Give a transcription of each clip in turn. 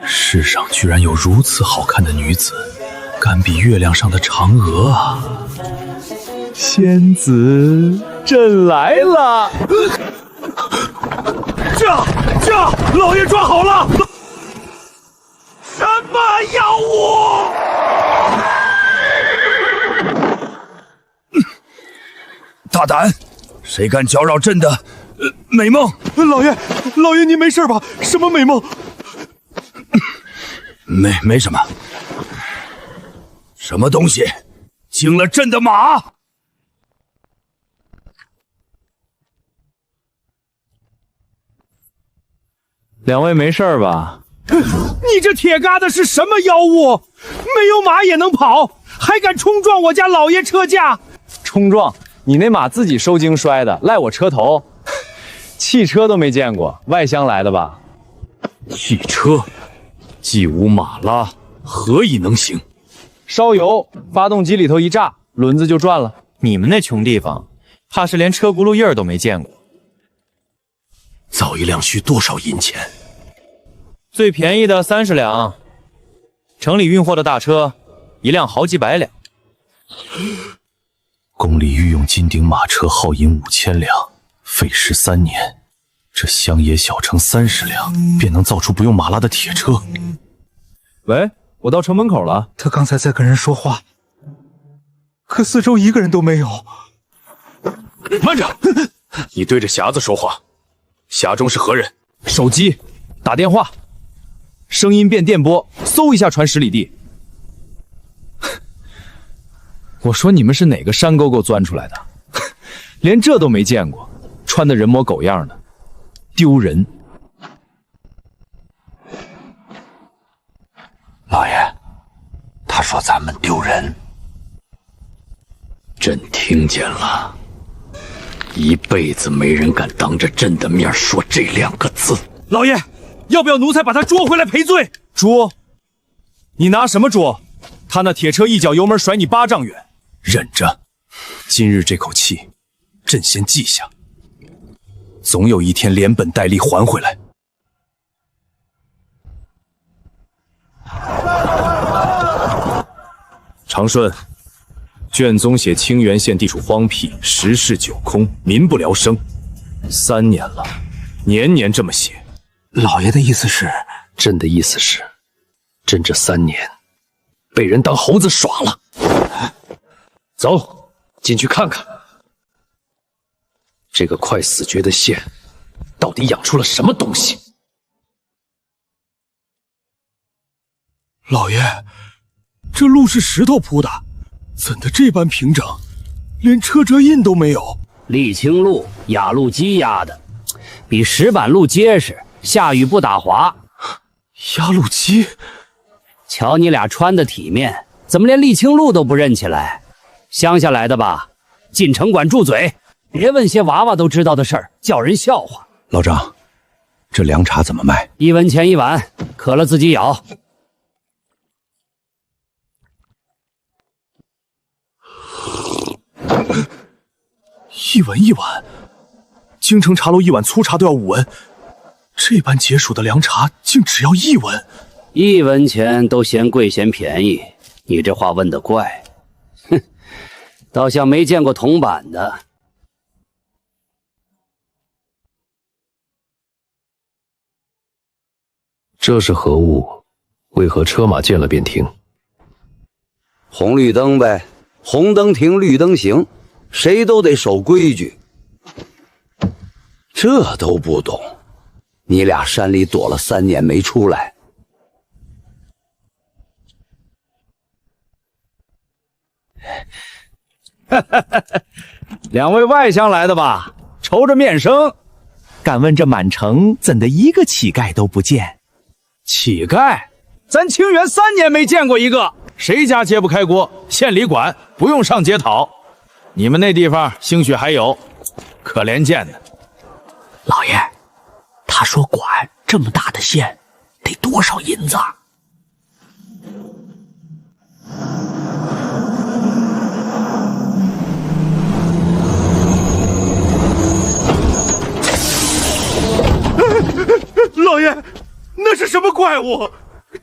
世上居然有如此好看的女子，敢比月亮上的嫦娥啊！仙子，朕来了！驾！老爷抓好了！什么妖物？大胆！谁敢搅扰朕的美梦？老爷，您没事吧？什么美梦？没什么。什么东西惊了朕的马？两位没事吧？你这铁疙瘩是什么妖物？没有马也能跑，还敢冲撞我家老爷车驾？冲撞？你那马自己受惊摔的，赖我车头。汽车都没见过，外乡来的吧？汽车既无马拉，何以能行？烧油，发动机里头一炸，轮子就转了。你们那穷地方，怕是连车轱辘印儿都没见过。造一辆需多少银钱？最便宜的30两，城里运货的大车，一辆好几百两。宫里御用金顶马车耗银5000两，费时3年。这乡野小城30两，便能造出不用马拉的铁车。喂，我到城门口了。他刚才在跟人说话，可四周一个人都没有。慢着，你对着匣子说话，匣中是何人？手机，打电话，声音变电波，嗖一下传10里地。我说你们是哪个山沟沟钻出来的？连这都没见过，穿的人模狗样的，丢人！老爷，他说咱们丢人。朕听见了，一辈子没人敢当着朕的面说这2个字。老爷，要不要奴才把他捉回来赔罪？捉？你拿什么捉？他那铁车一脚油门甩你8丈远。忍着，今日这口气，朕先记下，总有一天连本带利还回来。长顺，卷宗写清源县地处荒僻，时事久空，民不聊生，3年了，年年这么写。老爷的意思是？朕的意思是，朕这3年被人当猴子耍了。走，进去看看，这个快死绝的县到底养出了什么东西。老爷，这路是石头铺的，怎的这般平整，连车辙印都没有？沥青路、雅路基压的，比石板路结实，下雨不打滑。压路机？瞧你俩穿的体面，怎么连沥青路都不认起来？乡下来的吧？进城管住嘴，别问些娃娃都知道的事儿，叫人笑话。老张，这凉茶怎么卖？1文钱1碗，渴了自己舀。1文1碗，京城茶楼1碗粗茶都要5文，这般解暑的凉茶竟只要1文。1文钱都嫌贵嫌便宜，你这话问得怪。哼，倒像没见过铜板的。这是何物？为何车马见了便停？红绿灯呗，红灯停，绿灯行，谁都得守规矩。这都不懂，你俩山里躲了3年没出来。2位外乡来的吧？愁着面生。敢问这满城怎的一个乞丐都不见？乞丐？咱清源3年没见过一个，谁家揭不开锅，县里管，不用上街讨。你们那地方兴许还有，可怜见的。老爷，他说管这么大的县，得多少银子啊？老爷，那是什么怪物？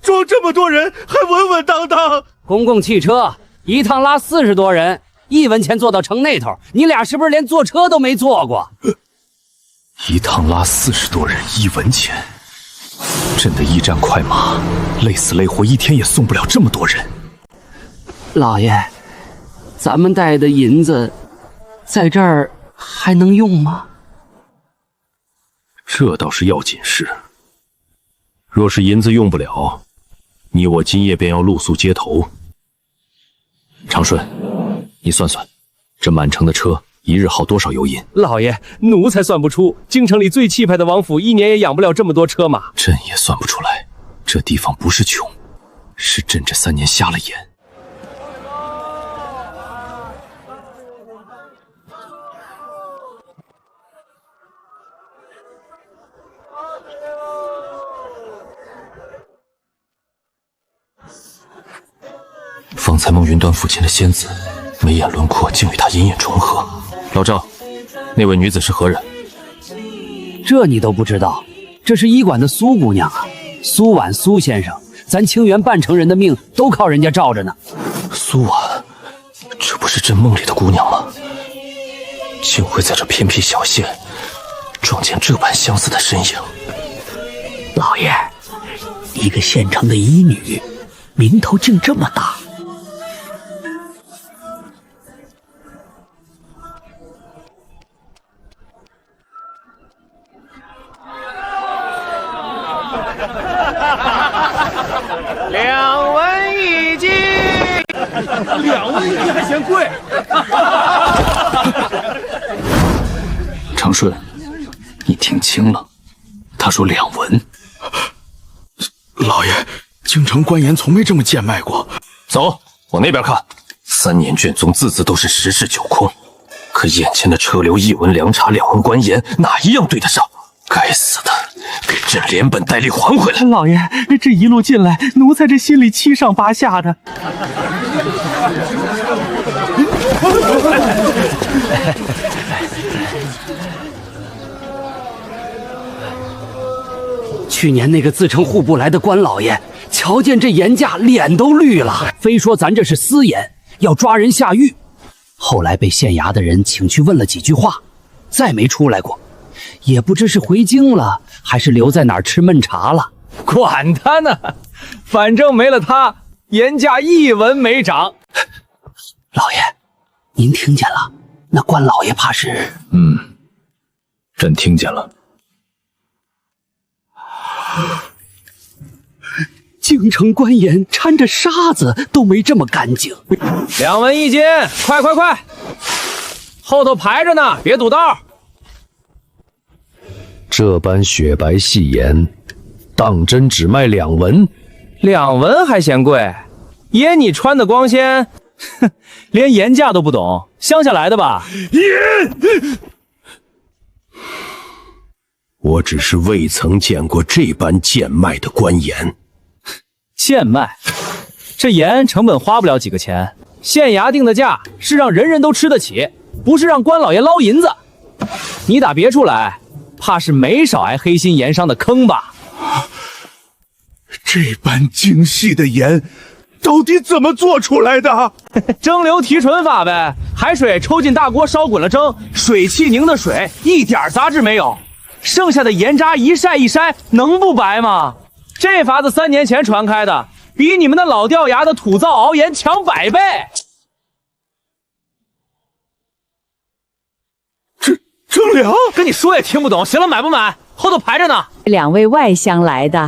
装这么多人还稳稳当当。公共汽车一趟拉40多人，1文钱坐到城那头，你俩是不是连坐车都没坐过？一趟拉40多人，1文钱。朕的驿站快马，累死累活1天也送不了这么多人。老爷，咱们带的银子在这儿还能用吗？这倒是要紧事。若是银子用不了，你我今夜便要露宿街头。长顺，你算算，这满城的车一日耗多少油银？老爷，奴才算不出。京城里最气派的王府，1年也养不了这么多车马。朕也算不出来。这地方不是穷，是朕这3年瞎了眼。方才梦云端父亲的仙子，眉眼轮廓竟与他隐隐重合。老赵，那位女子是何人？这你都不知道？这是医馆的苏姑娘啊，苏婉苏先生，咱清源半城人的命都靠人家罩着呢。苏婉，这不是朕梦里的姑娘吗？竟会在这偏僻小县撞见这般相似的身影。老爷，一个县城的医女，名头竟这么大。2文1斤，2文1斤还嫌贵。长顺，你听清了，他说2文。老爷，京城官盐从没这么贱卖过。走，往那边看。3年卷宗字字都是实事求空，可眼前的车流1文粮茶2文官盐，哪一样对得上？该死的，给朕连本带利还回来！老爷，这一路进来，奴才这心里七上八下的。去年那个自称户部来的官老爷，瞧见这盐价，脸都绿了，非说咱这是私盐，要抓人下狱。后来被县衙的人请去问了几句话，再没出来过。也不知是回京了，还是留在哪儿吃闷茶了。管他呢，反正没了他，盐价1文没涨。老爷，您听见了？那官老爷怕是……朕听见了。京城官盐掺着沙子都没这么干净。2文1斤，快快快！后头排着呢，别堵道。这般雪白细盐，当真只卖2文？2文还嫌贵？爷你穿的光鲜，哼，连盐价都不懂，乡下来的吧？我只是未曾见过这般贱卖的官盐。贱卖？这盐成本花不了几个钱，县衙定的价是让人人都吃得起，不是让官老爷捞银子。你打别处来，怕是没少挨黑心盐商的坑吧？这般精细的盐，到底怎么做出来的？蒸馏提纯法呗，海水抽进大锅烧滚了蒸，水汽凝的水一点杂质没有，剩下的盐渣一晒一筛，能不白吗？这法子3年前传开的，比你们那老掉牙的土灶熬盐强100倍。蒸粮？跟你说也听不懂。行了，买不买？后头排着呢。2位外乡来的，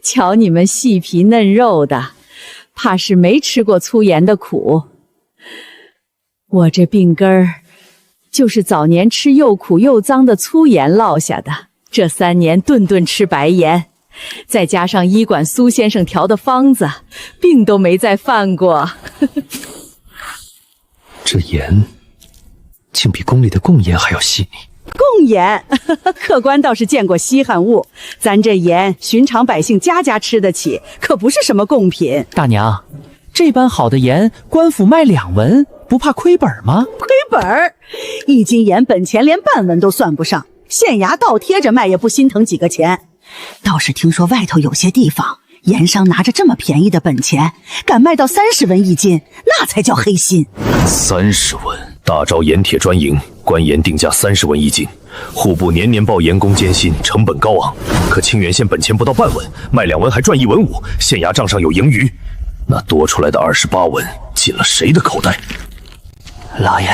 瞧你们细皮嫩肉的，怕是没吃过粗盐的苦。我这病根儿，就是早年吃又苦又脏的粗盐落下的。这3年顿顿吃白盐，再加上医馆苏先生调的方子，病都没再犯过。这盐竟比宫里的贡盐还要细腻。贡盐，客官倒是见过稀罕物，咱这盐寻常百姓家家吃得起，可不是什么贡品。大娘，这般好的盐，官府卖2文，不怕亏本吗？亏本儿？1斤盐本钱连半文都算不上，县衙倒贴着卖也不心疼几个钱。倒是听说外头有些地方，盐商拿着这么便宜的本钱，敢卖到30文一斤，那才叫黑心。30文，大招盐铁专营，官盐定价30文一斤，户部年年报盐工艰辛，成本高昂。可清源县本钱不到半文，卖2文还赚1文5，县衙账上有盈余，那多出来的28文进了谁的口袋？老爷，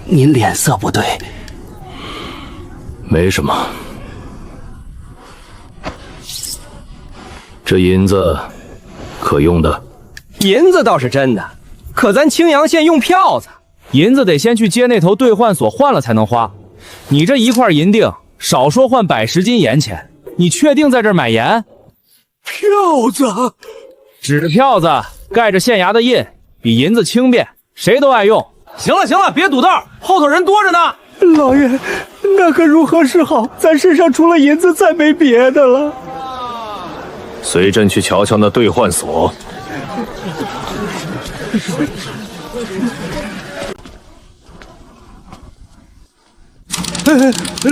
您脸色不对。没什么。这银子可用的？银子倒是真的，可咱青阳县用票子，银子得先去街那头兑换所换了才能花。你这一块银锭，少说换110斤盐钱，你确定在这儿买盐？票子，纸票子盖着县衙的印，比银子轻便，谁都爱用。行了行了，别堵道，后头人多着呢。老爷，那可如何是好？咱身上除了银子，再没别的了。随朕去瞧瞧那兑换所。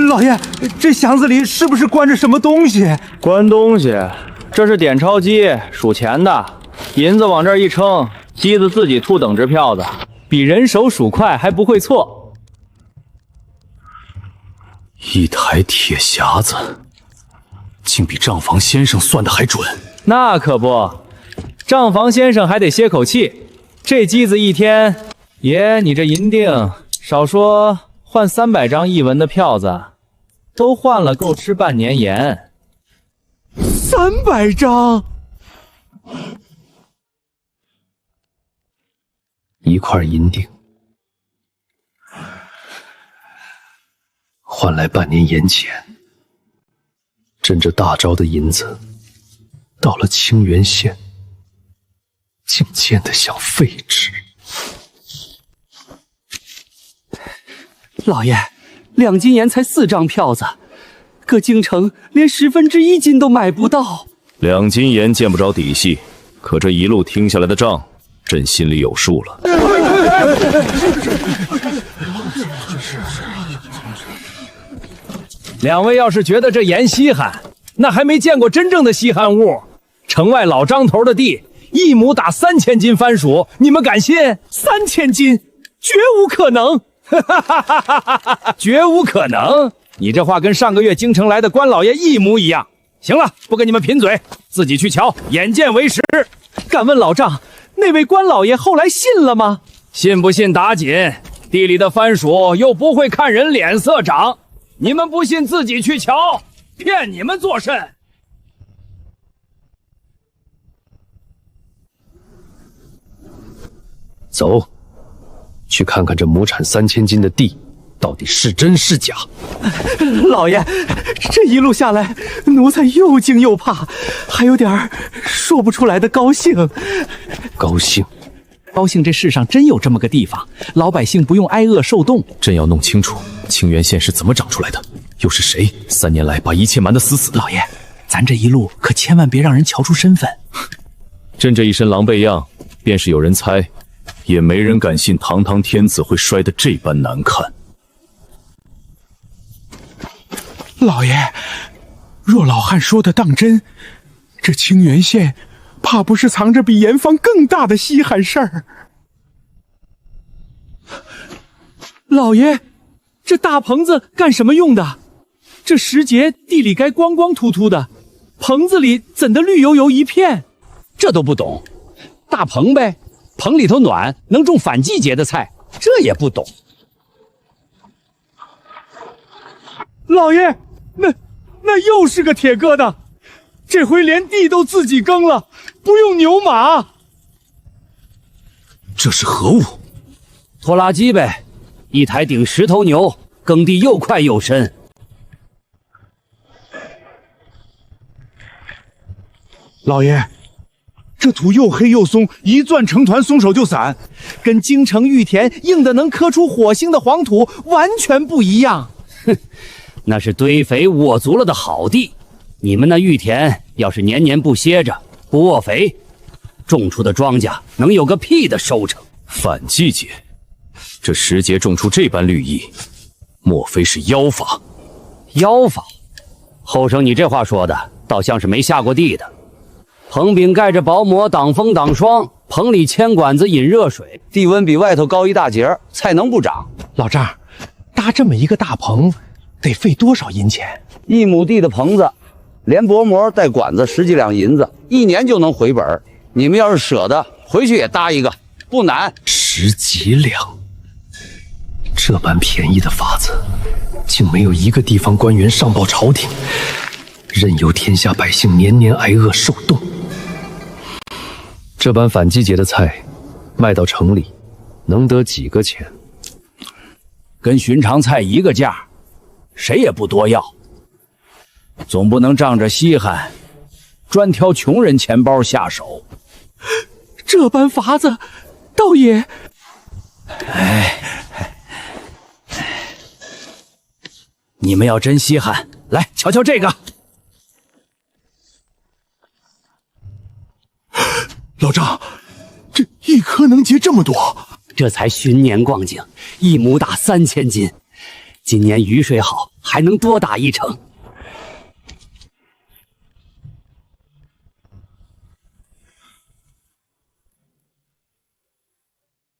老爷，这匣子里是不是关着什么东西？关东西？这是点钞机，数钱的。银子往这儿一称，机子自己吐等值票子，比人手数快，还不会错。一台铁匣子，竟比账房先生算的还准。那可不，账房先生还得歇口气。这机子一天，爷你这银锭，少说换300张1文的票子，都换了够吃半年盐。300张，1块银锭换来半年盐钱。朕这大招的银子，到了清源县，竟贱得像废纸。老爷，2斤盐才4张票子，搁京城连1/10斤都买不到。2斤盐见不着底细，可这一路听下来的账，朕心里有数了。两位要是觉得这盐稀罕，那还没见过真正的稀罕物。城外老张头的地，1亩打3000斤番薯，你们敢信？3000斤，绝无可能！绝无可能！你这话跟上个月京城来的官老爷一模一样。行了，不跟你们贫嘴，自己去瞧，眼见为实。敢问老丈，那位官老爷后来信了吗？信不信打紧，地里的番薯又不会看人脸色长。你们不信自己去瞧，骗你们作甚？走，去看看这亩产3000斤的地到底是真是假。老爷，这一路下来，奴才又惊又怕，还有点说不出来的高兴。高兴？高兴这世上真有这么个地方，老百姓不用挨饿受冻。朕要弄清楚清源县是怎么长出来的，又是谁3年来把一切瞒得死死的。老爷，咱这一路可千万别让人瞧出身份。朕这一身狼狈样，便是有人猜，也没人敢信堂堂天子会摔得这般难看。老爷，若老汉说的当真，这清源县怕不是藏着比盐坊更大的稀罕事儿。老爷，这大棚子干什么用的？这时节地里该光光秃秃的，棚子里怎的绿油油一片？这都不懂，大棚呗，棚里头暖，能种反季节的菜，这也不懂。老爷，那又是个铁疙瘩，这回连地都自己耕了，不用牛马。这是何物？拖拉机呗，一台顶10头牛，耕地又快又深。老爷，这土又黑又松，一攥成团，松手就散，跟京城玉田硬的能磕出火星的黄土完全不一样。哼，那是堆肥握足了的好地。你们那玉田要是年年不歇着，不握肥，种出的庄稼能有个屁的收成。反季节，这时节种出这般绿意，莫非是妖法？妖法？后生，你这话说的倒像是没下过地的。棚顶盖着薄膜挡风挡霜，棚里牵管子引热水，地温比外头高一大截，菜能不长？老丈，搭这么一个大棚，得费多少银钱？1亩地的棚子，连薄膜带管子10几两银子，1年就能回本。你们要是舍得，回去也搭一个，不难。10几两，这般便宜的法子，竟没有一个地方官员上报朝廷，任由天下百姓年年挨饿受冻。这般反季节的菜，卖到城里，能得几个钱？跟寻常菜一个价，谁也不多要。总不能仗着稀罕，专挑穷人钱包下手。这般法子，倒也……你们要真稀罕，来瞧瞧这个。老丈，这一颗能结这么多？这才旬年光景，1亩打3000斤。今年雨水好，还能多打1成。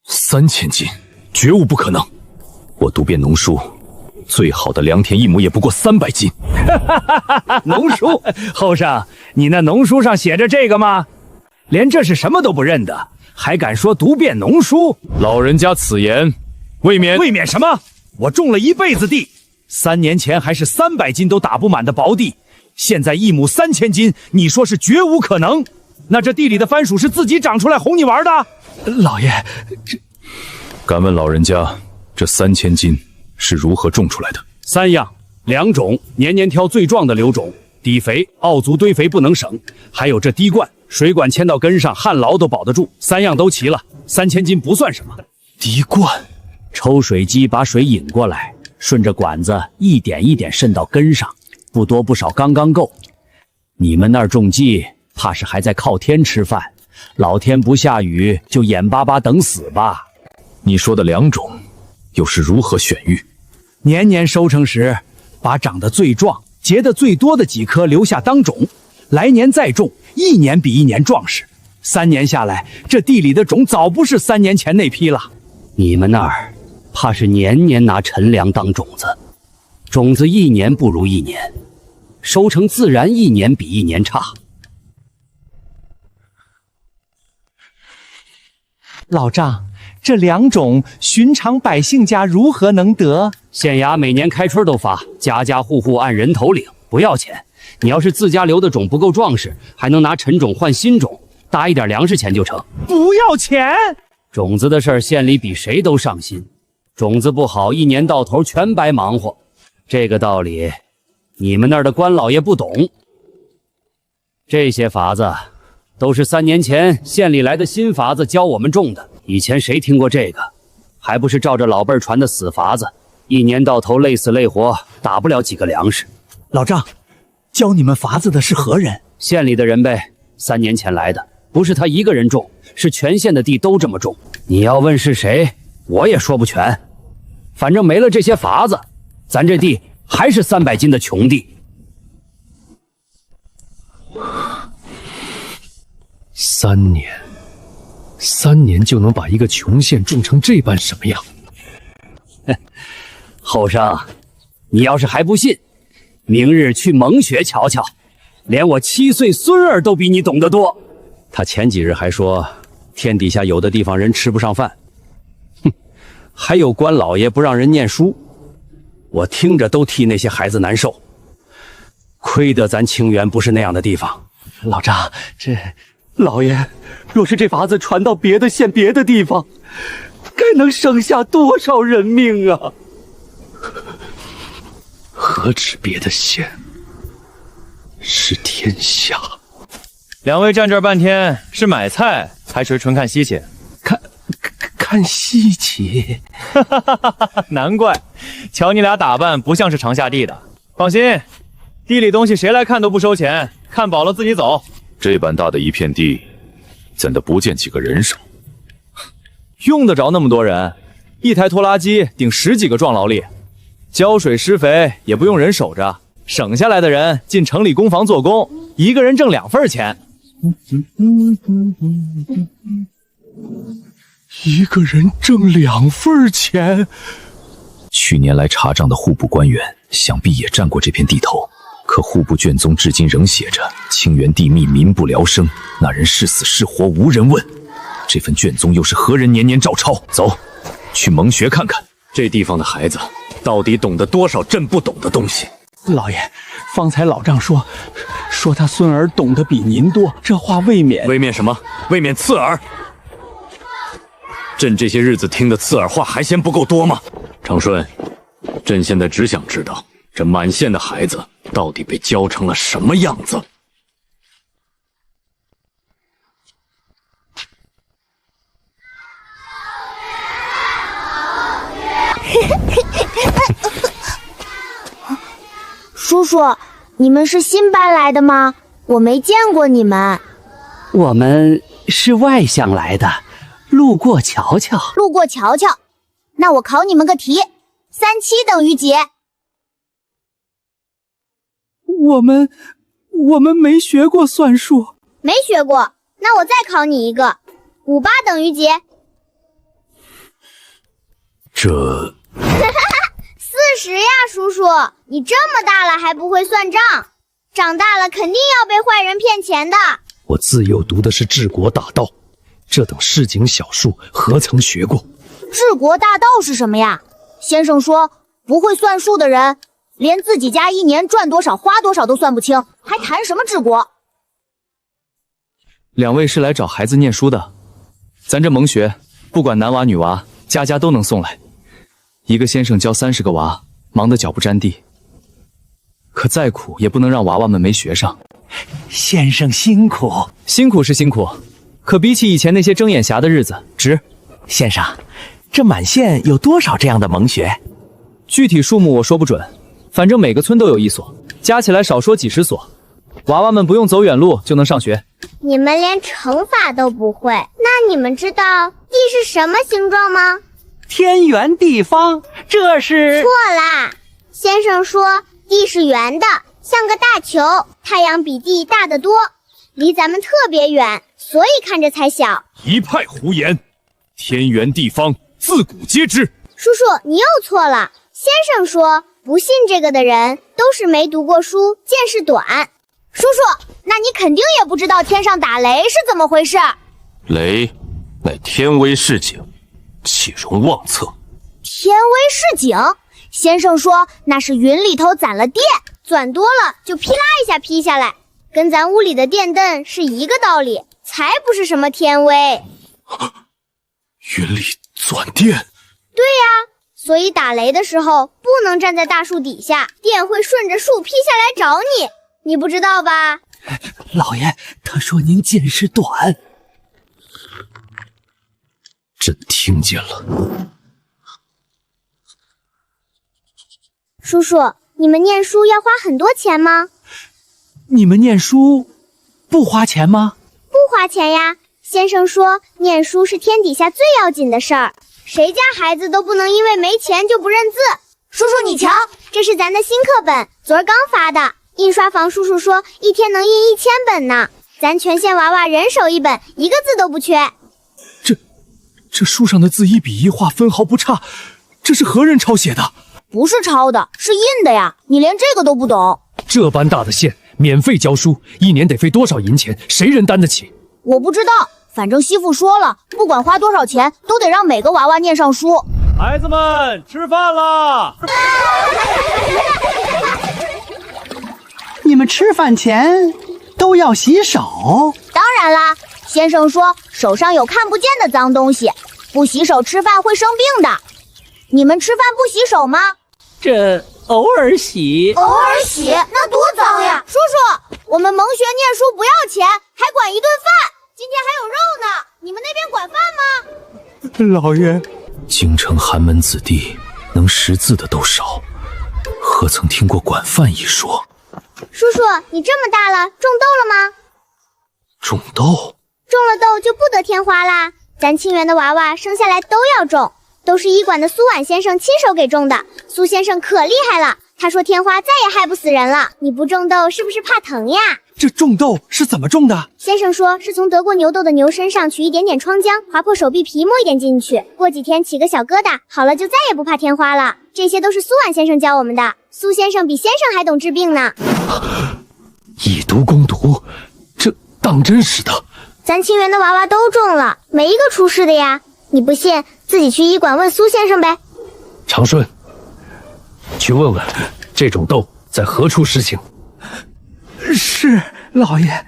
3000斤，绝无不可能。我读遍农书，最好的良田1亩也不过300斤。农书，后生，你那农书上写着这个吗？连这是什么都不认得，还敢说读遍农书？老人家此言未免……未免什么？我种了一辈子地，3年前还是300斤都打不满的薄地，现在1亩3000斤，你说是绝无可能？那这地里的番薯是自己长出来哄你玩的？老爷，敢问老人家，这3000斤是如何种出来的？3样，2种，年年挑最壮的留种，底肥、奥足堆肥不能省，还有这滴灌，水管牵到根上，旱涝都保得住。3样都齐了，3000斤不算什么。滴灌，抽水机把水引过来，顺着管子一点一点渗到根上，不多不少，刚刚够。你们那儿种鸡，怕是还在靠天吃饭，老天不下雨就眼巴巴等死吧。你说的2种，又是如何选育？年年收成时，把长得最壮、结得最多的几颗留下当种，来年再种，1年比1年壮实。3年下来，这地里的种早不是3年前那批了。你们那儿怕是年年拿陈粮当种子，种子1年不如1年，收成自然1年比1年差。老丈，这2种寻常百姓家如何能得？县衙每年开春都发，家家户户按人头领，不要钱。你要是自家留的种不够壮实，还能拿陈种换新种，搭一点粮食钱就成。不要钱？种子的事儿，县里比谁都上心。种子不好，1年到头全白忙活。这个道理，你们那儿的官老爷不懂。这些法子都是3年前县里来的新法子教我们种的。以前谁听过这个？还不是照着老辈传的死法子，1年到头累死累活，打不了几个粮食。老丈，教你们法子的是何人？县里的人呗，3年前来的，不是他一个人种，是全县的地都这么种。你要问是谁，我也说不全。反正没了这些法子，咱这地还是300斤的穷地。3年就能把一个穷县种成这般什么样？后生，你要是还不信，明日去蒙学瞧瞧，连我7岁孙儿都比你懂得多。他前几日还说，天底下有的地方人吃不上饭，还有官老爷不让人念书，我听着都替那些孩子难受。亏得咱清源不是那样的地方。老丈，老爷，若是这法子传到别的县、别的地方，该能省下多少人命啊！何止别的县，是天下。2位站这儿半天，是买菜还是纯看稀奇？看稀奇。难怪，瞧你俩打扮，不像是常下地的。放心，地里东西谁来看都不收钱，看饱了自己走。这般大的一片地，怎的不见几个人手？用得着那么多人？一台拖拉机顶10几个壮劳力，浇水施肥也不用人守着，省下来的人进城里工坊做工，一个人挣2份钱。一个人挣2份钱。去年来查账的户部官员，想必也占过这片地头。可户部卷宗至今仍写着“清源地密，民不聊生”，那人是死是活无人问。这份卷宗又是何人年年照抄？走，去蒙学看看，这地方的孩子到底懂得多少朕不懂的东西。老爷，方才老丈说他孙儿懂得比您多，这话未免什么？未免刺耳。朕这些日子听的刺耳话还嫌不够多吗？长顺，朕现在只想知道，这满县的孩子到底被教成了什么样子？叔叔，你们是新搬来的吗？我没见过你们。我们是外乡来的，路过瞧瞧。路过瞧瞧，那我考你们个题，37等于几？我们没学过算术。没学过，那我再考你一个，58等于几？这40呀，叔叔，你这么大了还不会算账，长大了肯定要被坏人骗钱的。我自幼读的是治国大道，这等市井小术何曾学过？治国大道是什么呀？先生说，不会算数的人，连自己家一年赚多少花多少都算不清，还谈什么治国？2位是来找孩子念书的，咱这蒙学，不管男娃女娃，家家都能送来。一个先生教30个娃，忙得脚不沾地。可再苦也不能让娃娃们没学上。先生辛苦，辛苦是辛苦，可比起以前那些睁眼瞎的日子，值。先生，这满县有多少这样的蒙学？具体数目我说不准，反正每个村都有1所，加起来少说几10所。娃娃们不用走远路就能上学。你们连乘法都不会，那你们知道地是什么形状吗？天圆地方，这是错啦。先生说地是圆的，像个大球，太阳比地大得多，离咱们特别远，所以看着才小。一派胡言，天圆地方自古皆知。叔叔，你又错了。先生说不信这个的人都是没读过书，见识短。叔叔，那你肯定也不知道天上打雷是怎么回事。雷乃天威示警，岂容妄测。天威示警？先生说那是云里头攒了电，钻多了就噼啦一下劈下来，跟咱屋里的电灯是一个道理，才不是什么天威。云里钻电？对呀，所以打雷的时候不能站在大树底下，电会顺着树劈下来找你，你不知道吧？老爷，他说您见识短。朕听见了。叔叔，你们念书要花很多钱吗？你们念书不花钱吗？不花钱呀。先生说念书是天底下最要紧的事儿，谁家孩子都不能因为没钱就不认字。叔叔你瞧，这是咱的新课本，昨儿刚发的，印刷房叔叔说一天能印1000本呢，咱全县娃娃人手一本，一个字都不缺。这书上的字一笔一画分毫不差，这是何人抄写的？不是抄的，是印的呀，你连这个都不懂。这般大的县，免费教书，一年得费多少银钱？谁人担得起？我不知道，反正媳妇说了，不管花多少钱，都得让每个娃娃念上书。孩子们，吃饭啦！你们吃饭前都要洗手？当然啦，先生说手上有看不见的脏东西，不洗手吃饭会生病的。你们吃饭不洗手吗？这偶尔洗。偶尔洗，那多脏呀！叔叔，我们蒙学念书不要钱，还管一顿饭，今天还有肉呢，你们那边管饭吗？老爷，京城寒门子弟能识字的都少，何曾听过管饭一说？叔叔，你这么大了，种豆了吗？种豆？种了豆就不得添花啦。咱清源的娃娃生下来都要种，都是医馆的苏婉先生亲手给种的。苏先生可厉害了，他说天花再也害不死人了。你不种豆是不是怕疼呀？这种豆是怎么种的？先生说是从得过牛痘的牛身上取一点点疮浆，划破手臂皮，抹一点进去，过几天起个小疙瘩，好了就再也不怕天花了。这些都是苏婉先生教我们的。苏先生比先生还懂治病呢。以毒攻毒，这当真是的。咱清源的娃娃都中了，没一个出事的呀。你不信，自己去医馆问苏先生呗。长顺，去问问这种豆在何处施行。是，老爷。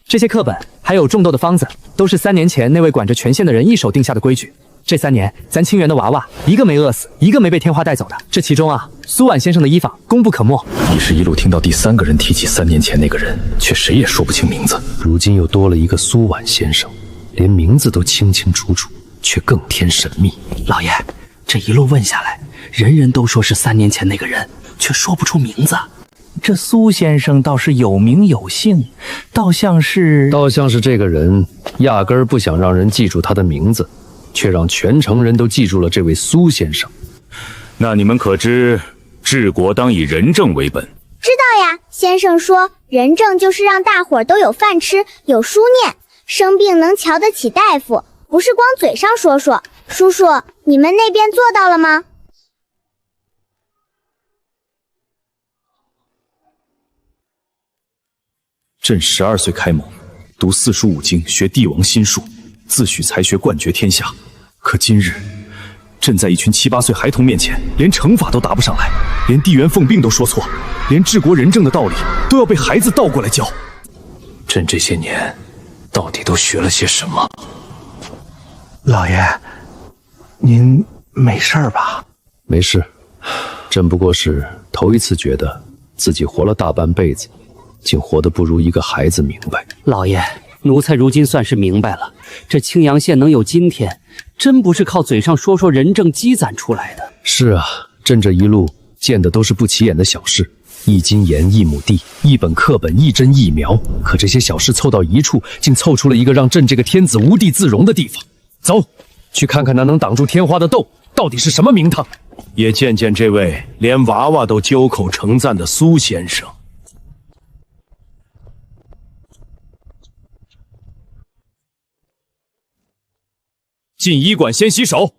这些课本还有种豆的方子，都是3年前那位管着全县的人一手定下的规矩。这3年，咱清源的娃娃一个没饿死，一个没被天花带走的。这其中啊，苏婉先生的医法功不可没。你是一路听到第3个人提起3年前那个人，却谁也说不清名字。如今又多了一个苏婉先生，连名字都清清楚楚，却更添神秘。老爷，这一路问下来，人人都说是3年前那个人，却说不出名字。这苏先生倒是有名有姓，倒像是这个人压根儿不想让人记住他的名字，却让全城人都记住了这位苏先生。那你们可知治国当以仁政为本？知道呀，先生说仁政就是让大伙儿都有饭吃，有书念，生病能瞧得起大夫，不是光嘴上说说。叔叔，你们那边做到了吗？朕12岁开蒙，读4书5经，学帝王心术，自诩才学冠绝天下。可今日，朕在一群7、8岁孩童面前，连乘法都答不上来，连地缘奉并都说错，连治国仁政的道理都要被孩子倒过来教。朕这些年到底都学了些什么？老爷，您没事吧？没事，朕不过是头一次觉得自己活了大半辈子，竟活得不如一个孩子明白。老爷，奴才如今算是明白了，这青阳县能有今天，真不是靠嘴上说说仁政积攒出来的。是啊，朕这一路见的都是不起眼的小事，一斤盐1亩地，一本课本1针1苗，可这些小事凑到一处，竟凑出了一个让朕这个天子无地自容的地方。走，去看看那能挡住天花的豆到底是什么名堂，也见见这位连娃娃都揪口称赞的苏先生。进医馆先洗手。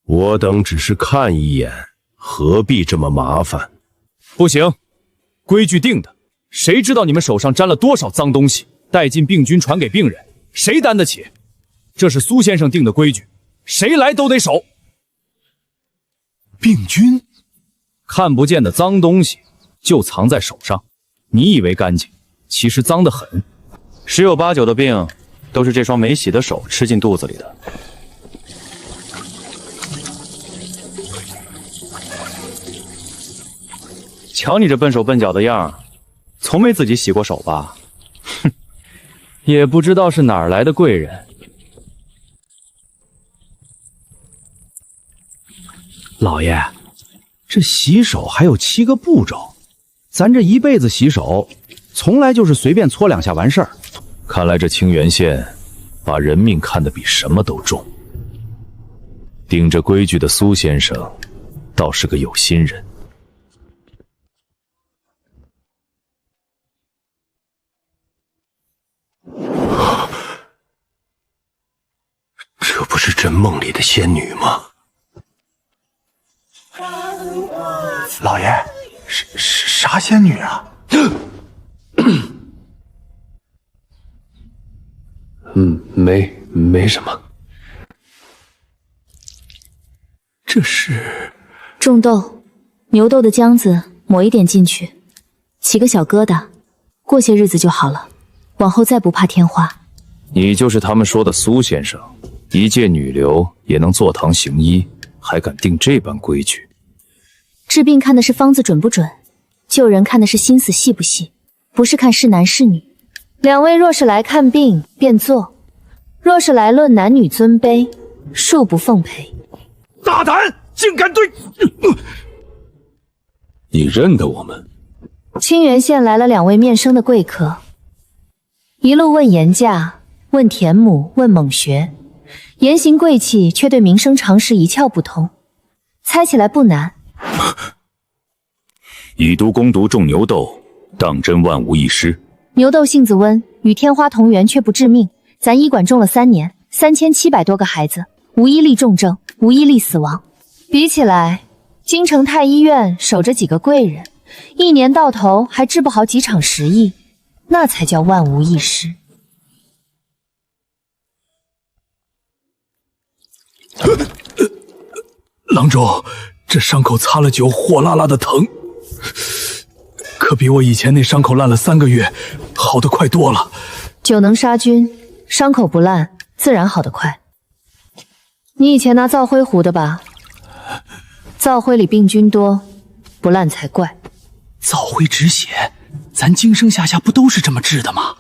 我等只是看一眼，何必这么麻烦？不行，规矩定的，谁知道你们手上沾了多少脏东西，带进病菌传给病人，谁担得起？这是苏先生定的规矩，谁来都得守。病菌？看不见的脏东西就藏在手上，你以为干净，其实脏得很。10有8、9的病都是这双没洗的手吃进肚子里的。瞧你这笨手笨脚的样，从没自己洗过手吧？哼，也不知道是哪儿来的贵人。老爷，这洗手还有7个步骤，咱这一辈子洗手，从来就是随便搓2下完事儿。看来这清源县把人命看得比什么都重。定着规矩的苏先生倒是个有心人。这不是朕梦里的仙女吗？老爷，啥仙女啊？没什么。这是种豆，牛痘的浆子抹一点进去，起个小疙瘩，过些日子就好了，往后再不怕天花。你就是他们说的苏先生，一介女流也能坐堂行医，还敢定这般规矩？治病看的是方子准不准，救人看的是心思细不细，不是看是男是女。2位若是来看病，便坐；若是来论男女尊卑，恕不奉陪。大胆，竟敢对！你认得我们？清源县来了2位面生的贵客，一路问严家，问田母，问猛学，言行贵气，却对民生常识一窍不通。猜起来不难。以毒攻毒种牛痘，当真万无一失。牛痘性子温，与天花同源却不致命。咱医馆种了3年，3700多个孩子，无一例重症，无一例死亡。比起来，京城太医院守着几个贵人，1年到头还治不好几场10亿，那才叫万无一失。郎中，这伤口擦了酒，火辣辣的疼，可比我以前那伤口烂了3个月好得快多了。酒能杀菌，伤口不烂，自然好得快。你以前拿皂灰糊的吧？皂灰里病菌多，不烂才怪。皂灰止血，咱京升下下不都是这么治的吗？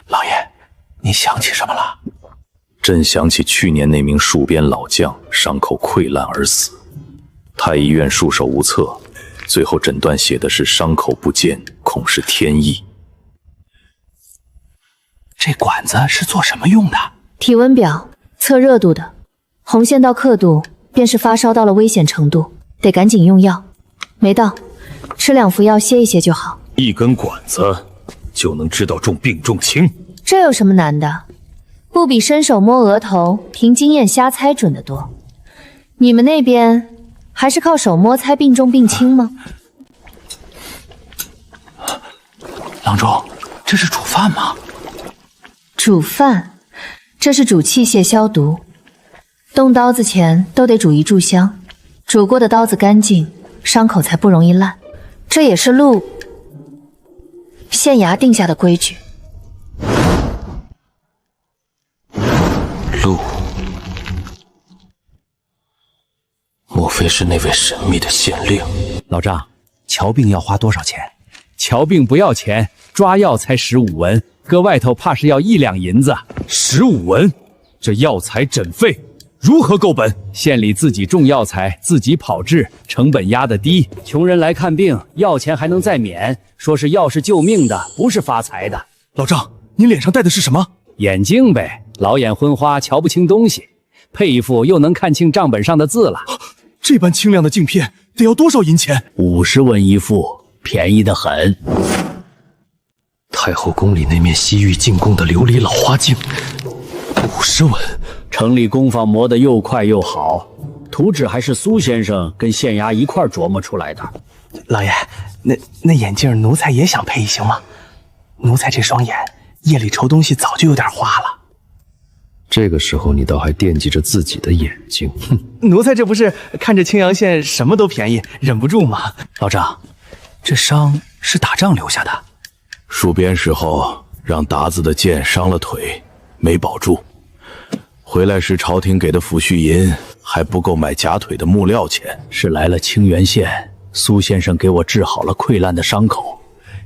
老爷，你想起什么了？朕想起去年那名戍边老将伤口溃烂而死，太医院束手无策，最后诊断写的是伤口不见，恐是天意。这管子是做什么用的？体温表，测热度的，红线到刻度，便是发烧到了危险程度，得赶紧用药。没到，吃2服药歇一歇就好。一根管子就能知道重病重轻，这有什么难的？不比伸手摸额头，凭经验瞎猜准得多。你们那边还是靠手摸猜病重病轻吗？郎中，这是煮饭吗？煮饭，这是煮器械消毒。动刀子前都得煮一炷香，煮过的刀子干净，伤口才不容易烂。这也是县衙定下的规矩。陆，莫非是那位神秘的县令？老丈，瞧病要花多少钱？瞧病不要钱，抓药才15文，搁外头怕是要1两银子。15文，这药材诊费如何够本？县里自己种药材，自己跑制，成本压得低。穷人来看病，药钱还能再免，说是药是救命的，不是发财的。老丈，您脸上戴的是什么？眼镜呗，老眼昏花，瞧不清东西，配一副又能看清账本上的字了。这般清亮的镜片得要多少银钱？50文一副，便宜得很。太后宫里那面西域进贡的琉璃老花镜，50文。城里工坊磨得又快又好，图纸还是苏先生跟县衙一块琢磨出来的。老爷，那眼镜奴才也想配一行吗？奴才这双眼夜里瞅东西早就有点花了。这个时候你倒还惦记着自己的眼睛，哼！奴才这不是看着青阳县什么都便宜，忍不住吗？老丈，这伤是打仗留下的。戍边时候让达子的剑伤了腿，没保住。回来时朝廷给的抚恤银还不够买假腿的木料钱。是来了清源县，苏先生给我治好了溃烂的伤口，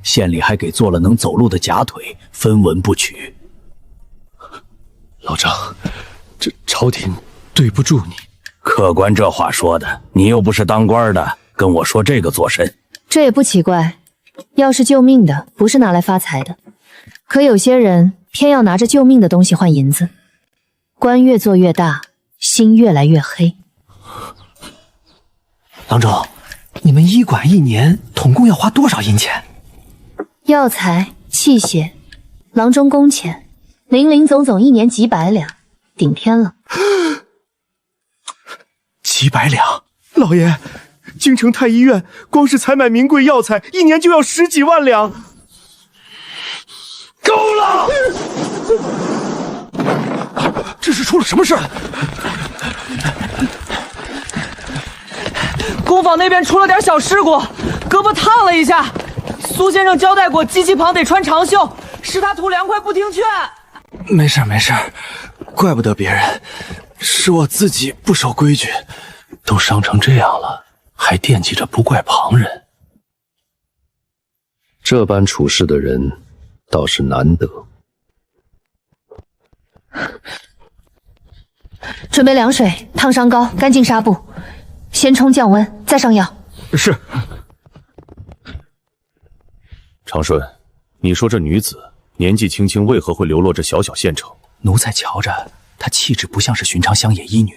县里还给做了能走路的假腿，分文不取。老丈，这朝廷对不住你。客官这话说的，你又不是当官的，跟我说这个做甚？这也不奇怪，药是救命的，不是拿来发财的。可有些人偏要拿着救命的东西换银子，官越做越大，心越来越黑。郎中，你们医馆1年统共要花多少银钱？药材、器械、郎中工钱，零零总总1年几百两，顶天了。几百两？老爷，京城太医院光是采买名贵药材，1年就要10几万两。够了！这是出了什么事？工坊那边出了点小事故，胳膊烫了一下。苏先生交代过，机器旁得穿长袖，是他图凉快不听劝。没事没事，怪不得别人，是我自己不守规矩。都伤成这样了，还惦记着不怪旁人。这般处事的人倒是难得。准备凉水、烫伤膏、干净纱布，先冲降温，再上药。是。长顺，你说这女子年纪轻轻，为何会流落这小小县城？奴才瞧着她气质不像是寻常乡野医女，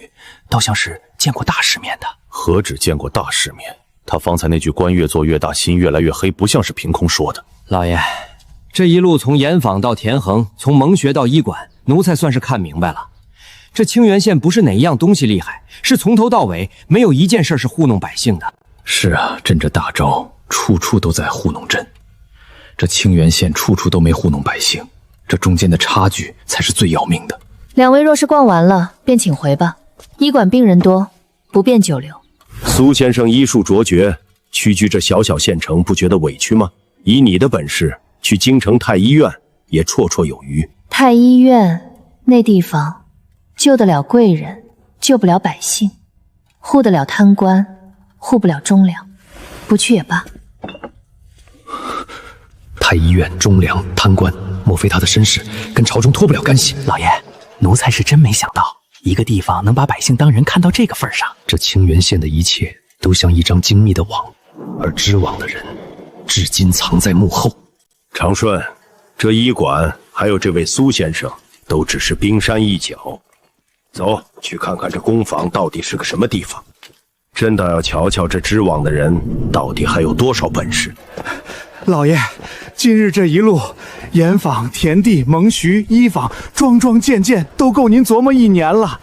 倒像是见过大世面的。何止见过大世面？她方才那句官越做越大，心越来越黑，不像是凭空说的。老爷，这一路从盐坊到田横，从蒙学到医馆，奴才算是看明白了。这清源县不是哪一样东西厉害，是从头到尾没有一件事是糊弄百姓的。是啊，朕这大招处处都在糊弄朕，这清源县处处都没糊弄百姓，这中间的差距才是最要命的。两位若是逛完了，便请回吧。医馆病人多，不便久留。苏先生医术卓绝，屈居这小小县城，不觉得委屈吗？以你的本事，去京城太医院也绰绰有余。太医院那地方，救得了贵人，救不了百姓；护得了贪官，护不了忠良。不去也罢。太医院忠良贪官，莫非他的身世跟朝中脱不了干系？老爷，奴才是真没想到，一个地方能把百姓当人看到这个份上。这清源县的一切都像一张精密的网，而织网的人至今藏在幕后。长顺，这医馆还有这位苏先生，都只是冰山一角。走，去看看这工坊到底是个什么地方。真的要瞧瞧这织网的人到底还有多少本事。老爷，今日这一路，盐坊、田地、蒙徐、医坊，桩桩件件都够您琢磨1年了。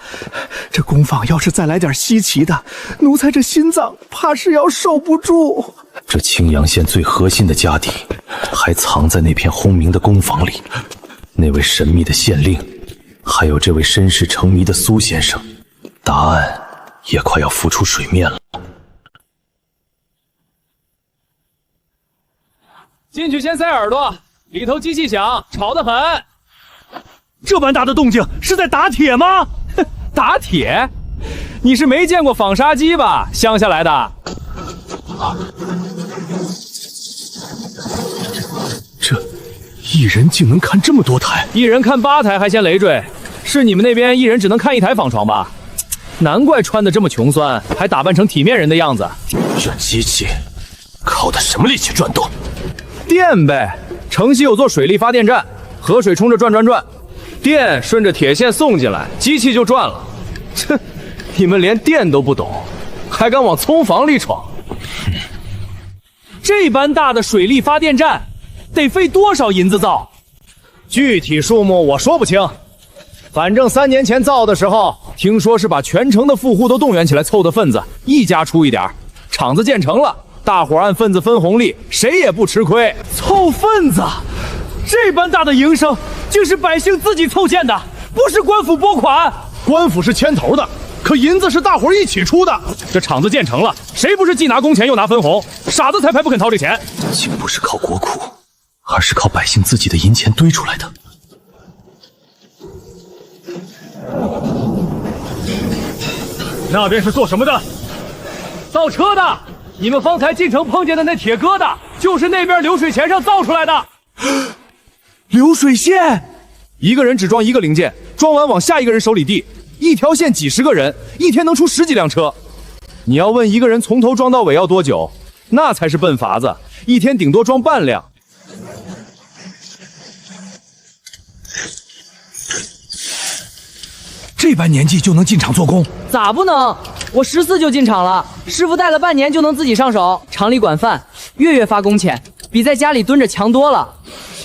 这工坊要是再来点稀奇的，奴才这心脏怕是要受不住。这青阳县最核心的家底，还藏在那片轰鸣的工坊里。那位神秘的县令，还有这位身世成谜的苏先生，答案也快要浮出水面了。进去先塞耳朵，里头机器响，吵得很。这般大的动静是在打铁吗？打铁？你是没见过纺纱机吧？乡下来的。这一人竟能看这么多台？一人看8台还嫌累赘？是你们那边一人只能看1台纺床吧？难怪穿得这么穷酸，还打扮成体面人的样子。这机器靠的什么力气转动？电呗，城西有座水力发电站，河水冲着转转转，电顺着铁线送进来，机器就转了。切，你们连电都不懂，还敢往葱房里闯？这般大的水力发电站，得费多少银子造？具体数目我说不清，反正3年前造的时候，听说是把全城的富户都动员起来凑的份子，一家出一点，厂子建成了。大伙按份子分红利，谁也不吃亏。凑份子，这般大的营生，竟是百姓自己凑建的，不是官府拨款。官府是牵头的，可银子是大伙一起出的。这厂子建成了，谁不是既拿工钱又拿分红？傻子才不肯掏这钱。竟不是靠国库，而是靠百姓自己的银钱堆出来的。那边是做什么的？造车的。你们方才进城碰见的那铁疙瘩，就是那边流水线上造出来的。流水线，一个人只装一个零件，装完往下一个人手里递，一条线几10个人，一天能出10几辆车。你要问一个人从头装到尾要多久，那才是笨法子，一天顶多装半辆。这般年纪就能进厂做工？咋不能？我14就进厂了，师傅带了半年就能自己上手。厂里管饭，月月发工钱，比在家里蹲着强多了。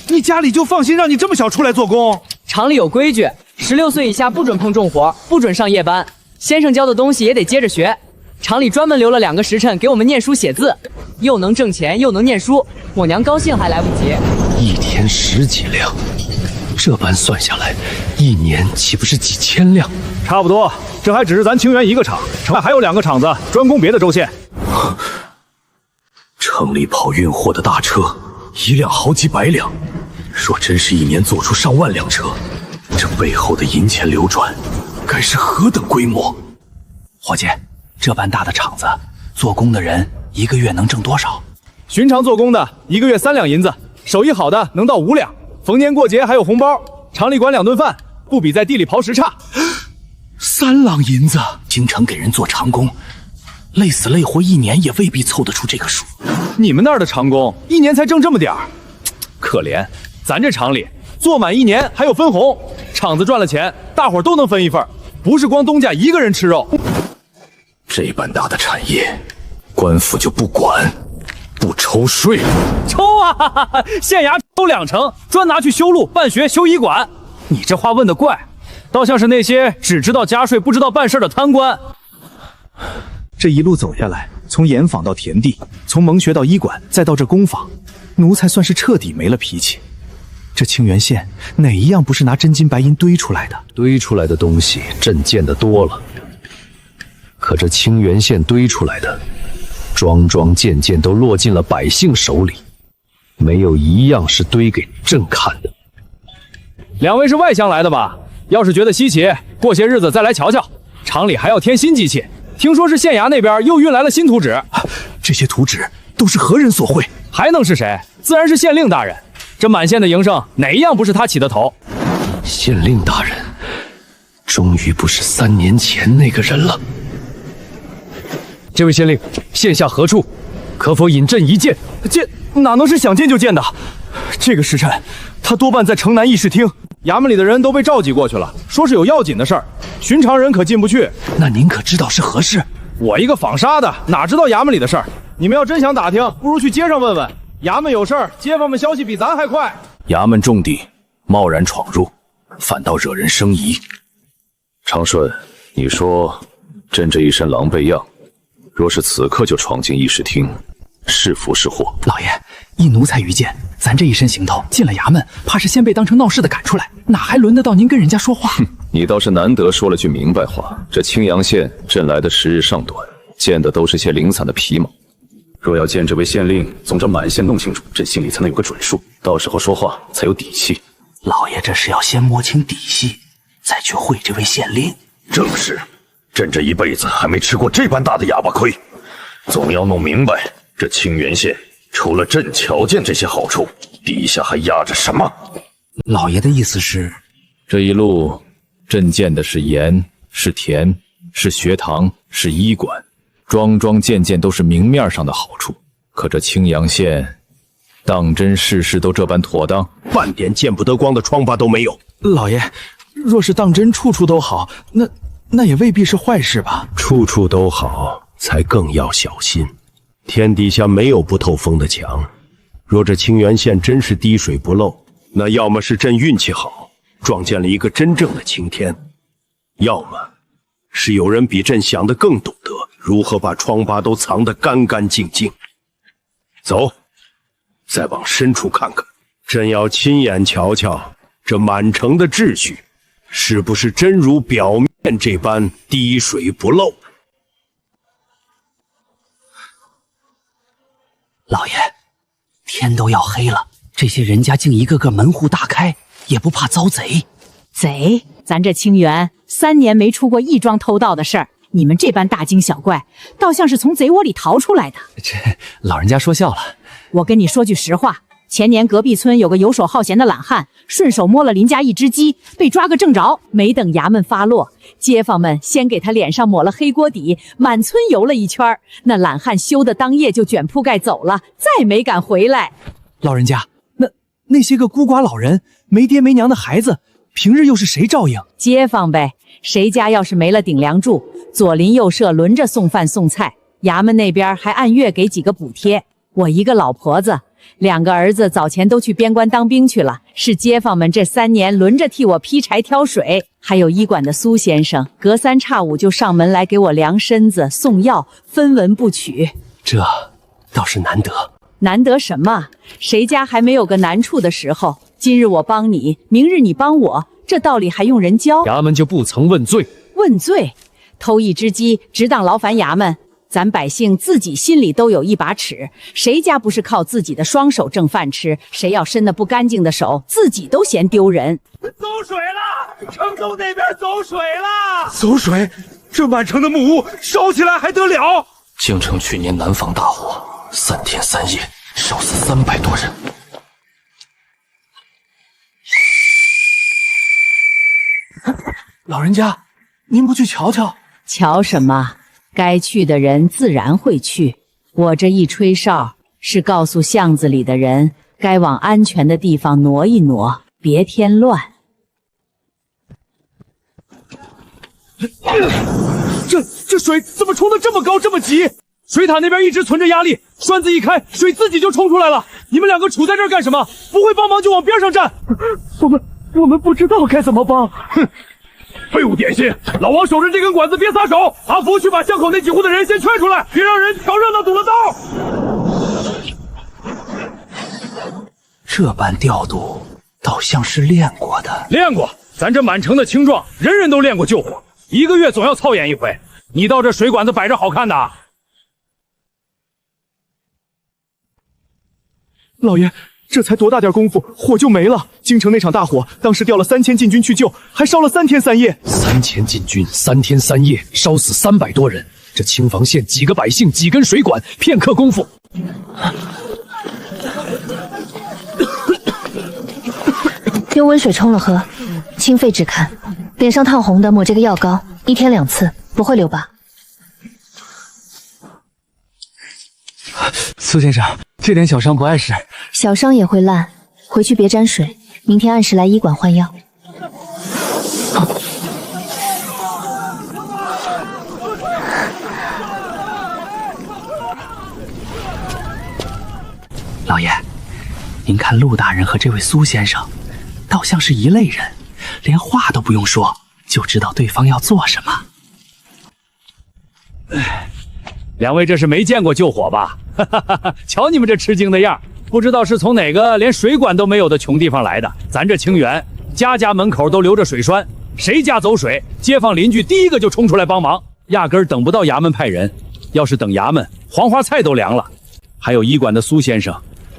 你家里就放心让你这么小出来做工？厂里有规矩，16岁以下不准碰重活，不准上夜班。先生教的东西也得接着学。厂里专门留了2个时辰给我们念书写字，又能挣钱又能念书，我娘高兴还来不及。一天10几辆，这般算下来，1年岂不是几千辆？差不多，这还只是咱清源一个厂，城外还有2个厂子专攻别的州县。城里跑运货的大车，1辆好几百辆，若真是1年做出上万辆车，这背后的银钱流转，该是何等规模？伙计，这般大的厂子，做工的人1个月能挣多少？寻常做工的1个月3两银子，手艺好的能到5两，逢年过节还有红包。厂里管2顿饭，不比在地里刨食差。3两银子，京城给人做长工，累死累活1年也未必凑得出这个数。你们那儿的长工1年才挣这么点儿，可怜。咱这厂里做满1年还有分红，厂子赚了钱，大伙儿都能分一份，不是光东家一个人吃肉。这般大的产业，官府就不管，不抽税？抽啊！县衙抽20%，专拿去修路、办学、修医馆。你这话问得怪，倒像是那些只知道加税不知道办事的贪官。这一路走下来，从盐坊到田地，从蒙学到医馆，再到这工坊，奴才算是彻底没了脾气。这清源县哪一样不是拿真金白银堆出来的？堆出来的东西朕见得多了，可这清源县堆出来的，桩桩件件都落进了百姓手里，没有一样是堆给朕看的。2位是外乡来的吧？要是觉得稀奇，过些日子再来瞧瞧。厂里还要添新机器，听说是县衙那边又运来了新图纸。这些图纸都是何人所绘？还能是谁？自然是县令大人。这满县的营生，哪一样不是他起的头？县令大人，终于不是3年前那个人了。这位县令，县下何处？可否引朕一见？见哪能是想见就见的？这个时辰，他多半在城南议事厅。衙门里的人都被召集过去了，说是有要紧的事儿，寻常人可进不去。那您可知道是何事？我一个纺纱的，哪知道衙门里的事儿？你们要真想打听，不如去街上问问。衙门有事儿，街坊们消息比咱还快。衙门重地，贸然闯入，反倒惹人生疑。长顺，你说朕这一身狼狈样，若是此刻就闯进议事厅，是福是祸？老爷，依奴才愚见，咱这一身行头进了衙门，怕是先被当成闹事的赶出来，哪还轮得到您跟人家说话？你倒是难得说了句明白话。这青阳县朕来的时日尚短，见的都是些零散的皮毛。若要见这位县令，总这满县弄清楚，朕心里才能有个准数，到时候说话才有底气。老爷这是要先摸清底细，再去会这位县令。正是，朕这一辈子还没吃过这般大的哑巴亏，总要弄明白这清源县除了朕瞧见这些好处，底下还压着什么。老爷的意思是，这一路朕见的是盐，是田，是学堂，是医馆，桩桩件件都是明面上的好处。可这青阳县，当真事事都这般妥当，半点见不得光的疮疤都没有。老爷，若是当真处处都好，那也未必是坏事吧？处处都好，才更要小心。天底下没有不透风的墙。若这清源县真是滴水不漏，那要么是朕运气好，撞见了一个真正的晴天，要么是有人比朕想的更懂得如何把疮疤都藏得干干净净。走，再往深处看看，朕要亲眼瞧瞧这满城的秩序是不是真如表面这般滴水不漏。老爷，天都要黑了，这些人家竟一个个门户大开，也不怕遭贼。贼？咱这清源3年没出过一桩偷盗的事儿，你们这般大惊小怪，倒像是从贼窝里逃出来的。这老人家说笑了。我跟你说句实话，前年隔壁村有个游手好闲的懒汉，顺手摸了邻家一只鸡，被抓个正着。没等衙门发落，街坊们先给他脸上抹了黑锅底，满村游了一圈。那懒汉羞得当夜就卷铺盖走了，再没敢回来。老人家，那些个孤寡老人、没爹没娘的孩子，平日又是谁照应？街坊呗，谁家要是没了顶梁柱，左邻右舍轮着送饭送菜，衙门那边还按月给几个补贴。我一个老婆子，2个儿子早前都去边关当兵去了，是街坊们这3年轮着替我劈柴挑水。还有医馆的苏先生，隔3差5就上门来给我量身子送药，分文不取。这倒是难得。难得什么？谁家还没有个难处的时候？今日我帮你，明日你帮我，这道理还用人教？衙门就不曾问罪？问罪？偷一只鸡，只当劳烦衙门。咱百姓自己心里都有一把尺，谁家不是靠自己的双手挣饭吃？谁要伸的不干净的手，自己都嫌丢人。走水了，城东那边走水了！走水？这满城的木屋烧起来还得了？京城去年南方大火，3天3夜烧死300多人。老人家，您不去瞧瞧？瞧什么？该去的人自然会去。我这一吹哨，是告诉巷子里的人，该往安全的地方挪一挪，别添乱。这水怎么冲得这么高这么急？水塔那边一直存着压力，栓子一开，水自己就冲出来了。你们两个杵在这儿干什么？不会帮忙就往边上站。我们不知道该怎么帮。哼，废物点心！老王守着这根管子，别撒手。阿福去把巷口那几户的人先劝出来，别让人瞧热闹堵了道。这般调度，倒像是练过的。练过，咱这满城的青壮，人人都练过救火，1个月总要操演一回。你到这水管子摆着好看的？老爷，这才多大点功夫，火就没了。京城那场大火，当时调了3000禁军去救，还烧了3天3夜。3000禁军3天3夜，烧死300多人。这青房县几个百姓，几根水管，片刻功夫。用温水冲了喝，清肺止咳。脸上烫红的抹这个药膏，1天2次，不会留疤。苏先生，这点小伤不碍事。小伤也会烂，回去别沾水，明天按时来医馆换药。老爷，您看陆大人和这位苏先生，倒像是一类人，连话都不用说，就知道对方要做什么。两位这是没见过救火吧？瞧你们这吃惊的样，不知道是从哪个连水管都没有的穷地方来的。咱这清源，家家门口都留着水栓，谁家走水，街坊邻居第一个就冲出来帮忙，压根儿等不到衙门派人。要是等衙门，黄花菜都凉了。还有医馆的苏先生，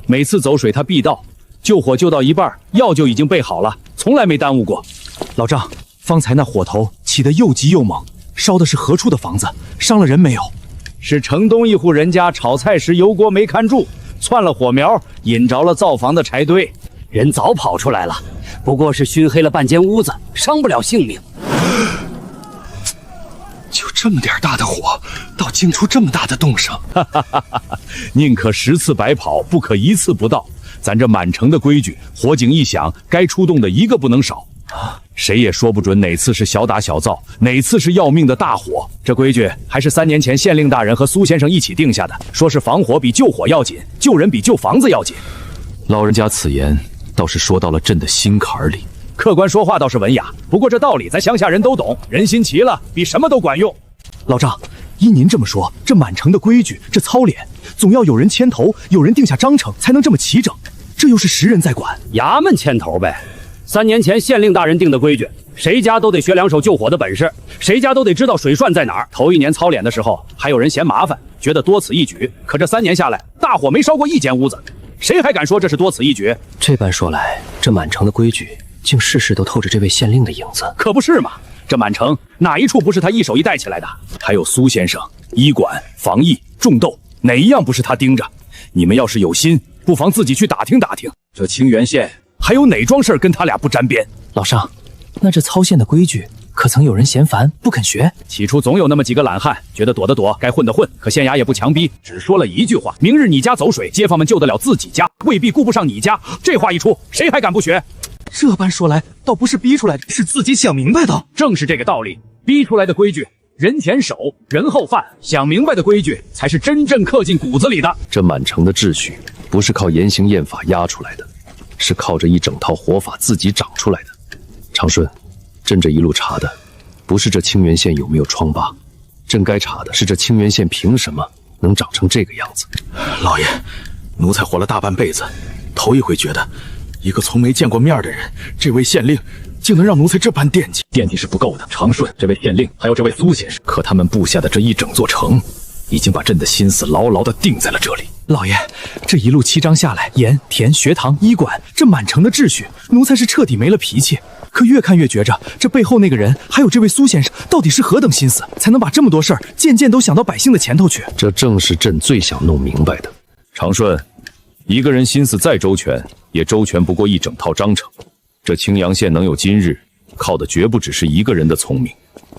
每次走水他必到，救火救到一半，药就已经备好了，从来没耽误过。老丈，方才那火头起得又急又猛，烧的是何处的房子？伤了人没有？是城东一户人家炒菜时油锅没看住，窜了火苗，引着了灶房的柴堆，人早跑出来了，不过是熏黑了半间屋子，伤不了性命。就这么点大的火，倒惊出这么大的动静。宁可10次白跑，不可1次不到。咱这满城的规矩，火警一响，该出动的一个不能少。谁也说不准哪次是小打小造，哪次是要命的大火。这规矩还是3年前县令大人和苏先生一起定下的，说是防火比救火要紧，救人比救房子要紧。老人家此言倒是说到了朕的心坎里。客观说话倒是文雅，不过这道理咱乡下人都懂，人心齐了，比什么都管用。老丈，依您这么说，这满城的规矩，这操练，总要有人牵头，有人定下章程，才能这么齐整。这又是10人在管，衙门牵头呗。3年前县令大人定的规矩，谁家都得学2手救火的本事，谁家都得知道水栓在哪儿。头1年操练的时候，还有人嫌麻烦，觉得多此一举。可这3年下来，大火没烧过1间屋子，谁还敢说这是多此一举？这般说来，这满城的规矩，竟事事都透着这位县令的影子。可不是嘛！这满城哪一处不是他一手一带起来的？还有苏先生，医馆、防疫、种豆，哪一样不是他盯着？你们要是有心，不妨自己去打听打听，这清源县还有哪桩事跟他俩不沾边？老丈，那这操县的规矩，可曾有人嫌烦不肯学？起初总有那么几个懒汉，觉得躲得躲，该混的混。可县衙也不强逼，只说了一句话：明日你家走水，街坊们救得了自己家，未必顾不上你家。这话一出，谁还敢不学？这般说来，倒不是逼出来的，是自己想明白的。正是这个道理，逼出来的规矩，人前手，人后犯。想明白的规矩，才是真正刻进骨子里的。这满城的秩序，不是靠严刑验法压出来的，是靠着一整套活法自己长出来的。长顺，朕这一路查的，不是这清源县有没有疮疤，朕该查的是这清源县凭什么能长成这个样子。老爷，奴才活了大半辈子，头一回觉得一个从没见过面的人，这位县令竟能让奴才这般惦记。惦记是不够的，长顺这位县令，还有这位苏先生，可他们布下的这一整座城，已经把朕的心思牢牢地定在了这里。老爷，这一路7章下来，盐田、学堂、医馆，这满城的秩序，奴才是彻底没了脾气。可越看越觉着，这背后那个人，还有这位苏先生，到底是何等心思，才能把这么多事儿渐渐都想到百姓的前头去？这正是朕最想弄明白的。长顺，一个人心思再周全，也周全不过一整套章程。这青阳县能有今日，靠的绝不只是一个人的聪明，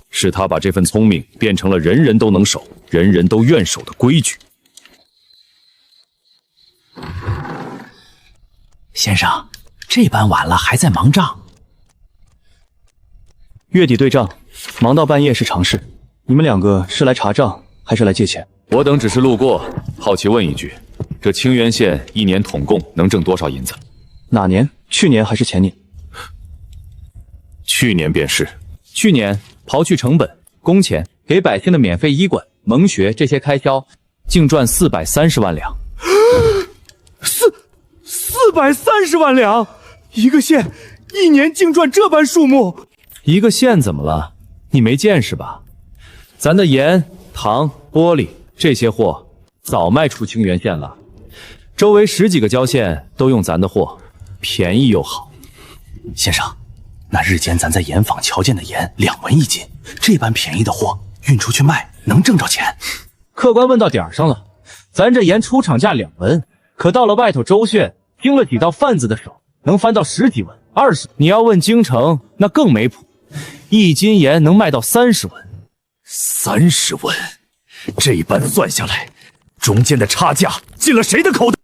是他把这份聪明变成了人人都能守、人人都愿守的规矩。先生，这般晚了还在忙账？月底对账，忙到半夜是常事。你们两个是来查账还是来借钱？我等只是路过，好奇问一句，这清源县一年统共能挣多少银子？哪年？去年还是前年？去年便是。去年刨去成本、工钱，给百姓的免费医馆、蒙学这些开销，净赚430万两。430万两，一个县一年净赚这般数目。一个县怎么了？你没见识吧？咱的盐、糖、玻璃这些货早卖出清源县了，周围10几个郊县都用咱的货，便宜又好。先生，那日间咱在盐坊瞧见的盐2文一斤，这般便宜的货运出去卖，能挣着钱？客官问到点上了，咱这盐出厂价2文，可到了外头州县，经了几道贩子的手，能翻到10几文、20。你要问京城，那更没谱，一斤盐能卖到30文。30文，这般算下来，中间的差价进了谁的口袋？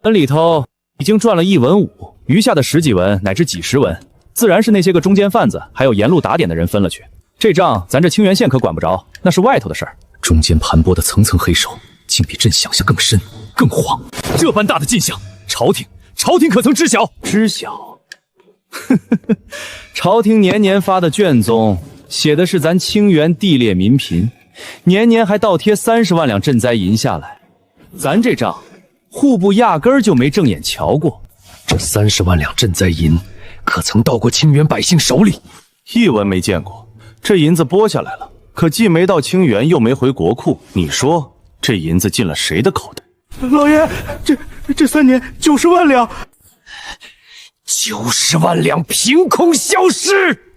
本里头已经赚了1文5，余下的10几文乃至几十文，自然是那些个中间贩子还有沿路打点的人分了去。这账咱这清源县可管不着，那是外头的事儿。中间盘剥的层层黑手，竟比朕想象更深更荒。这般大的进项，朝廷可曾知晓？知晓。朝廷年年发的卷宗，写的是咱清源地劣民贫，年年还倒贴30万两赈灾银下来。咱这账，户部压根儿就没正眼瞧过。这30万两赈灾银，可曾到过清源百姓手里？1文没见过。这银子拨下来了，可既没到清源，又没回国库。你说这银子进了谁的口袋？老爷，这3年90万两，90万两凭空消失。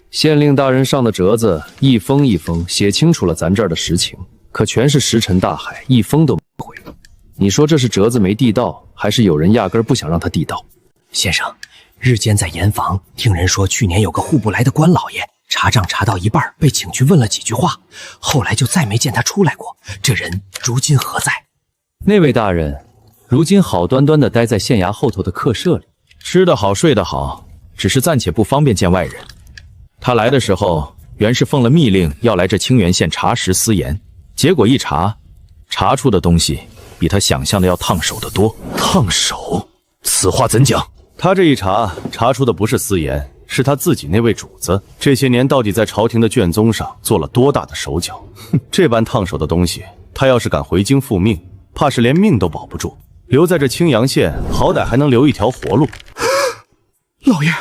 县令大人上的折子，一封一封写清楚了咱这儿的实情，可全是石沉大海，一封都没回。你说这是折子没递到，还是有人压根儿不想让他递到？先生，日间在盐坊听人说，去年有个户部来的官老爷，查账查到一半，被请去问了几句话，后来就再没见他出来过。这人如今何在？那位大人，如今好端端的待在县衙后头的客舍里，吃得好，睡得好，只是暂且不方便见外人。他来的时候，原是奉了密令要来这清源县查实私盐，结果一查，查出的东西比他想象的要烫手的多。烫手？此话怎讲？他这一查出的不是私盐，是他自己那位主子这些年到底在朝廷的卷宗上做了多大的手脚。这般烫手的东西，他要是敢回京复命，怕是连命都保不住。留在这青阳县，好歹还能留一条活路。老爷，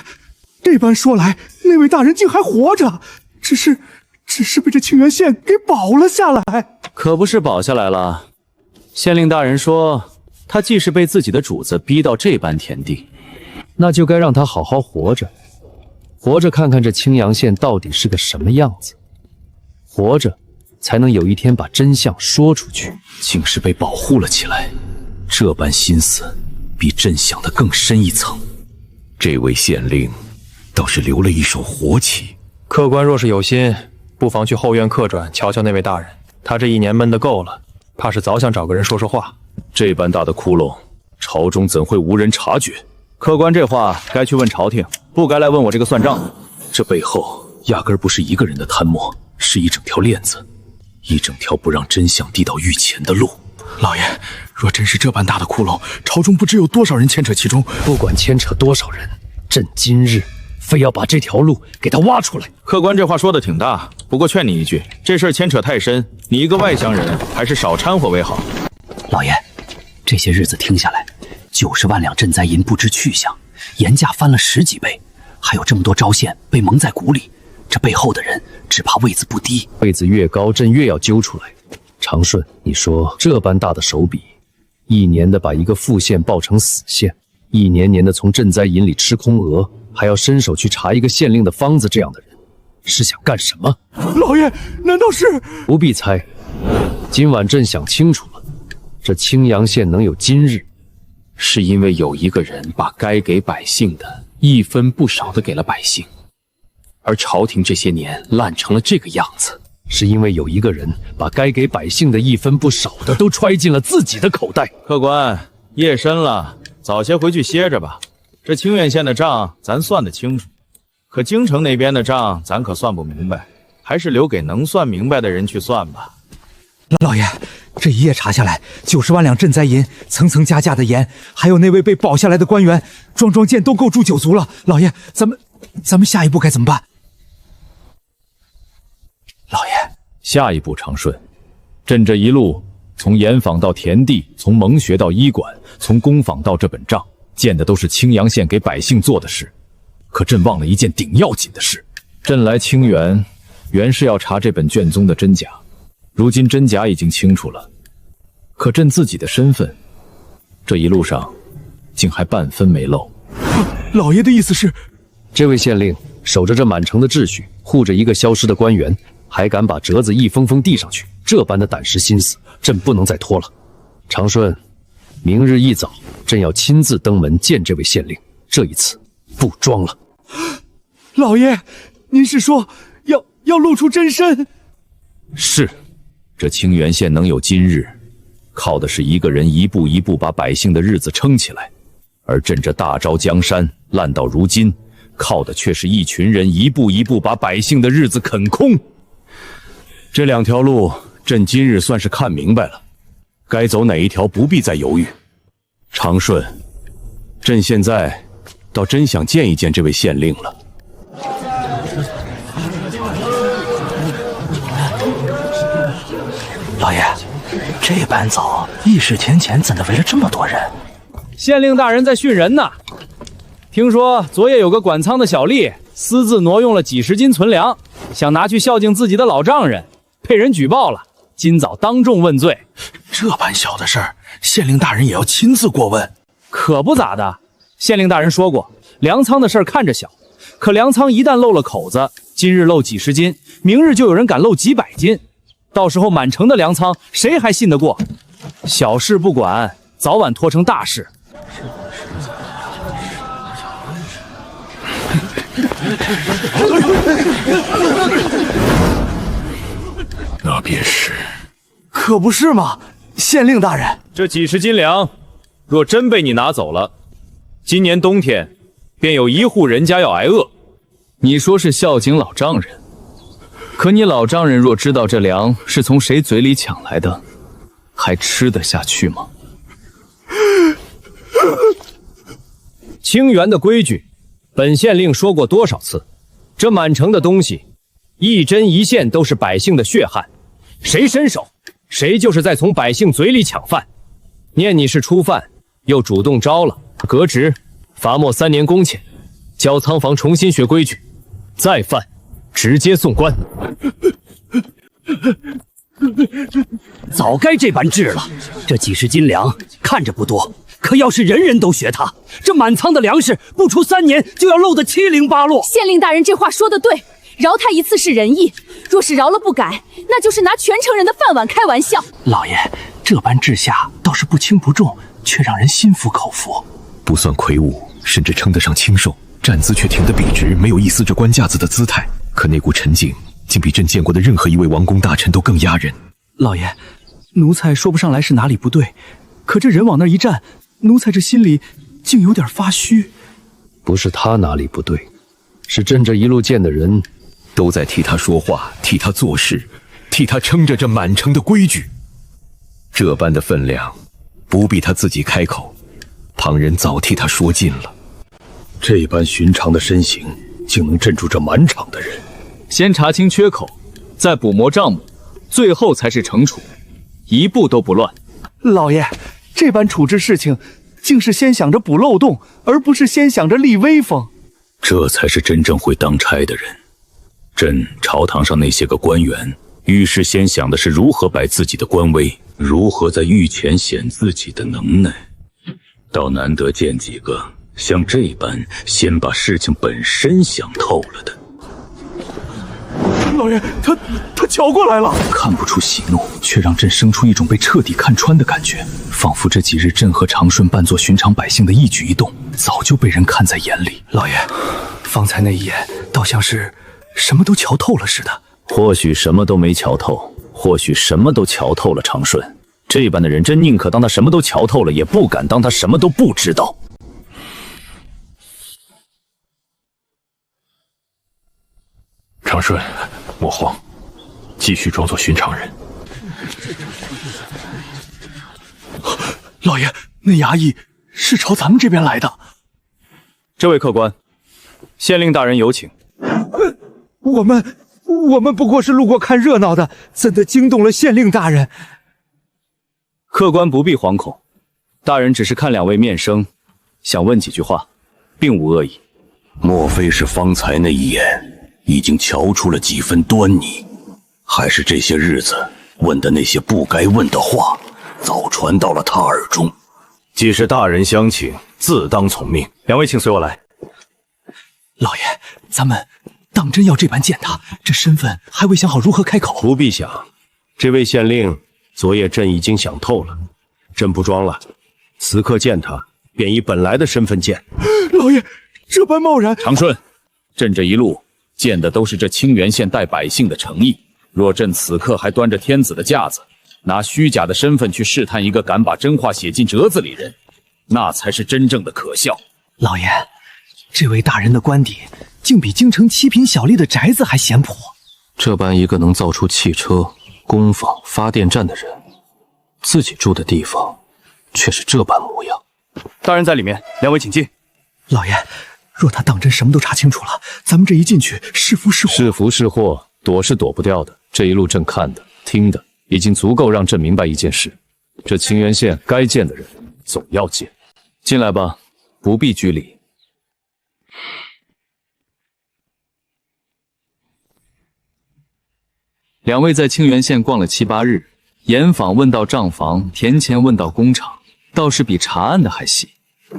这般说来，那位大人竟还活着，只是被这清源县给保了下来。可不是保下来了。县令大人说，他既是被自己的主子逼到这般田地，那就该让他好好活着，活着看看这青阳县到底是个什么样子，活着才能有一天把真相说出去。竟是被保护了起来，这般心思比朕想的更深一层。这位县令倒是留了一手活气。客官若是有心，不妨去后院客转瞧瞧那位大人，他这1年闷得够了，怕是早想找个人说说话。这般大的窟窿，朝中怎会无人察觉？客官这话该去问朝廷，不该来问我这个算账。这背后压根不是一个人的贪墨，是一整条链子，一整条不让真相递到御前的路。老爷，若真是这般大的窟窿，朝中不知有多少人牵扯其中。不管牵扯多少人，朕今日非要把这条路给他挖出来。客官这话说的挺大，不过劝你一句，这事儿牵扯太深，你一个外乡人，还是少掺和为好。老爷，这些日子听下来，90万两赈灾银不知去向，盐价翻了10几倍，还有这么多招县被蒙在鼓里，这背后的人只怕位子不低。位子越高，朕越要揪出来。长顺，你说这般大的手笔，一年的把一个副县报成死县，一年年的从赈灾银里吃空额，还要伸手去查一个县令的方子，这样的人是想干什么？老爷，难道是？不必猜，今晚朕想清楚了，这青阳县能有今日，是因为有一个人把该给百姓的一分不少的给了百姓，而朝廷这些年烂成了这个样子，是因为有一个人把该给百姓的一分不少的都揣进了自己的口袋。客官，夜深了，早些回去歇着吧。这清远县的账咱算得清楚，可京城那边的账咱可算不明白，还是留给能算明白的人去算吧。老爷，这一夜查下来，90万两赈灾银，层层加价的盐，还有那位被保下来的官员，桩桩件都够住9族了。老爷，咱们下一步该怎么办？老爷，下一步长顺，朕这一路从盐坊到田地，从蒙穴到医馆，从工坊到这本账，见的都是青阳县给百姓做的事。可朕忘了一件顶要紧的事，朕来清源，原是要查这本卷宗的真假。如今真假已经清楚了，可朕自己的身份，这一路上竟还半分没漏。老爷的意思是，这位县令守着这满城的秩序，护着一个消失的官员，还敢把折子一封封递上去，这般的胆识心思，朕不能再拖了。长顺，明日一早，朕要亲自登门见这位县令，这一次不装了。老爷，您是说要露出真身？是。这清源县能有今日，靠的是一个人一步一步把百姓的日子撑起来，而朕这大招江山烂到如今，靠的却是一群人一步一步把百姓的日子啃空。这2条路，朕今日算是看明白了，该走哪一条不必再犹豫。长顺，朕现在倒真想见一见这位县令了。老爷，这般走，议事厅前怎的围了这么多人？县令大人在训人呢。听说昨夜有个管仓的小吏私自挪用了几十斤存粮，想拿去孝敬自己的老丈人，被人举报了，今早当众问罪。这般小的事儿，县令大人也要亲自过问？可不咋的，县令大人说过，粮仓的事儿看着小，可粮仓一旦漏了口子，今日漏几十斤，明日就有人敢漏几百斤。到时候满城的粮仓，谁还信得过？小事不管，早晚拖成大事。那便是，可不是嘛，县令大人，这几十斤粮，若真被你拿走了，今年冬天便有1户人家要挨饿。你说是孝敬老丈人，可你老丈人若知道这粮是从谁嘴里抢来的，还吃得下去吗？清源的规矩，本县令说过多少次？这满城的东西，一针一线都是百姓的血汗，谁伸手，谁就是在从百姓嘴里抢饭。念你是初犯，又主动招了，革职，罚没3年工钱，交仓房重新学规矩，再犯直接送官。早该这般治了。这几十斤粮看着不多，可要是人人都学他，这满仓的粮食不出3年就要漏得七零八落。县令大人这话说得对，饶他一次是仁义，若是饶了不改，那就是拿全城人的饭碗开玩笑。老爷，这般治下倒是不轻不重，却让人心服口服。不算魁梧，甚至称得上清瘦，站姿却挺得笔直，没有一丝这官架子的姿态。可那股沉静，竟比朕见过的任何一位王公大臣都更压人。老爷，奴才说不上来是哪里不对，可这人往那一站，奴才这心里竟有点发虚。不是他哪里不对，是朕这一路见的人，都在替他说话，替他做事，替他撑着这满城的规矩。这般的分量，不必他自己开口，旁人早替他说尽了。这般寻常的身形，竟能镇住这满场的人。先查清缺口，再补磨账目，最后才是惩处，一步都不乱。老爷，这般处置事情，竟是先想着补漏洞，而不是先想着立威风。这才是真正会当差的人。朕朝堂上那些个官员，遇事先想的是如何摆自己的官威，如何在御前显自己的能耐，倒难得见几个像这般先把事情本身想透了的。老爷，他瞧过来了，看不出喜怒，却让朕生出一种被彻底看穿的感觉，仿佛这几日朕和长顺扮作寻常百姓的一举一动，早就被人看在眼里。老爷，方才那一眼，倒像是什么都瞧透了似的。或许什么都没瞧透，或许什么都瞧透了。长顺，这般的人真宁可当他什么都瞧透了，也不敢当他什么都不知道。长顺，莫慌，继续装作寻常人。老爷，那衙役是朝咱们这边来的。这位客官，县令大人有请。我们不过是路过看热闹的，怎的惊动了县令大人？客官不必惶恐，大人只是看两位面生，想问几句话，并无恶意。莫非是方才那一眼已经瞧出了几分端倪，还是这些日子问的那些不该问的话早传到了他耳中？既是大人相请，自当从命。两位请随我来。老爷，咱们当真要这般见他？这身份还未想好如何开口。不必想，这位县令昨夜朕已经想透了，朕不装了，此刻见他便以本来的身份见。老爷，这般贸然。长顺，朕这一路见的都是这清源县待百姓的诚意。若朕此刻还端着天子的架子，拿虚假的身份去试探一个敢把真话写进折子里人，那才是真正的可笑。老爷，这位大人的官邸竟比京城7品小吏的宅子还显朴。这般一个能造出汽车、工坊、发电站的人，自己住的地方却是这般模样。大人在里面，两位请进。老爷，若他当真什么都查清楚了，咱们这一进去是福是祸？是福是祸，躲是躲不掉的。这一路朕看的、听的，已经足够让朕明白一件事：这清源县该见的人总要见。进来吧，不必拘礼。两位在清源县逛了7、8日，盐坊问到账房，田前问到工厂，倒是比查案的还细。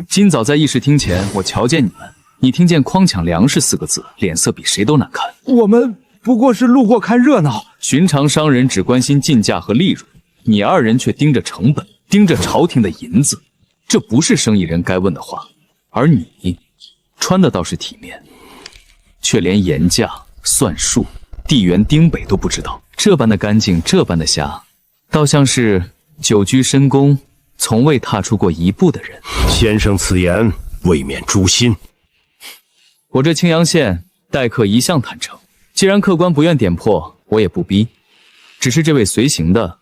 今早在议事厅前，我瞧见你们，你听见诓抢粮食4个字，脸色比谁都难看。我们不过是路过看热闹。寻常商人只关心进价和利润，你二人却盯着成本，盯着朝廷的银子，这不是生意人该问的话。而你穿的倒是体面，却连盐价、算术、地缘丁北都不知道，这般的干净，这般的瞎，倒像是久居深宫，从未踏出过一步的人。先生此言未免诛心。我这青阳县待客一向坦诚，既然客官不愿点破，我也不逼。只是这位随行的，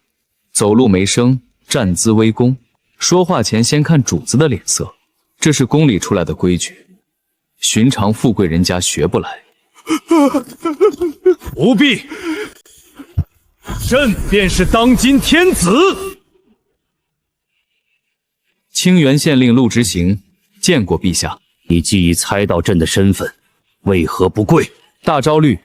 走路没声，站姿微恭，说话前先看主子的脸色，这是宫里出来的规矩，寻常富贵人家学不来。不必，朕便是当今天子。清源县令陆执行见过陛下。你既已猜到朕的身份，为何不跪？大昭律，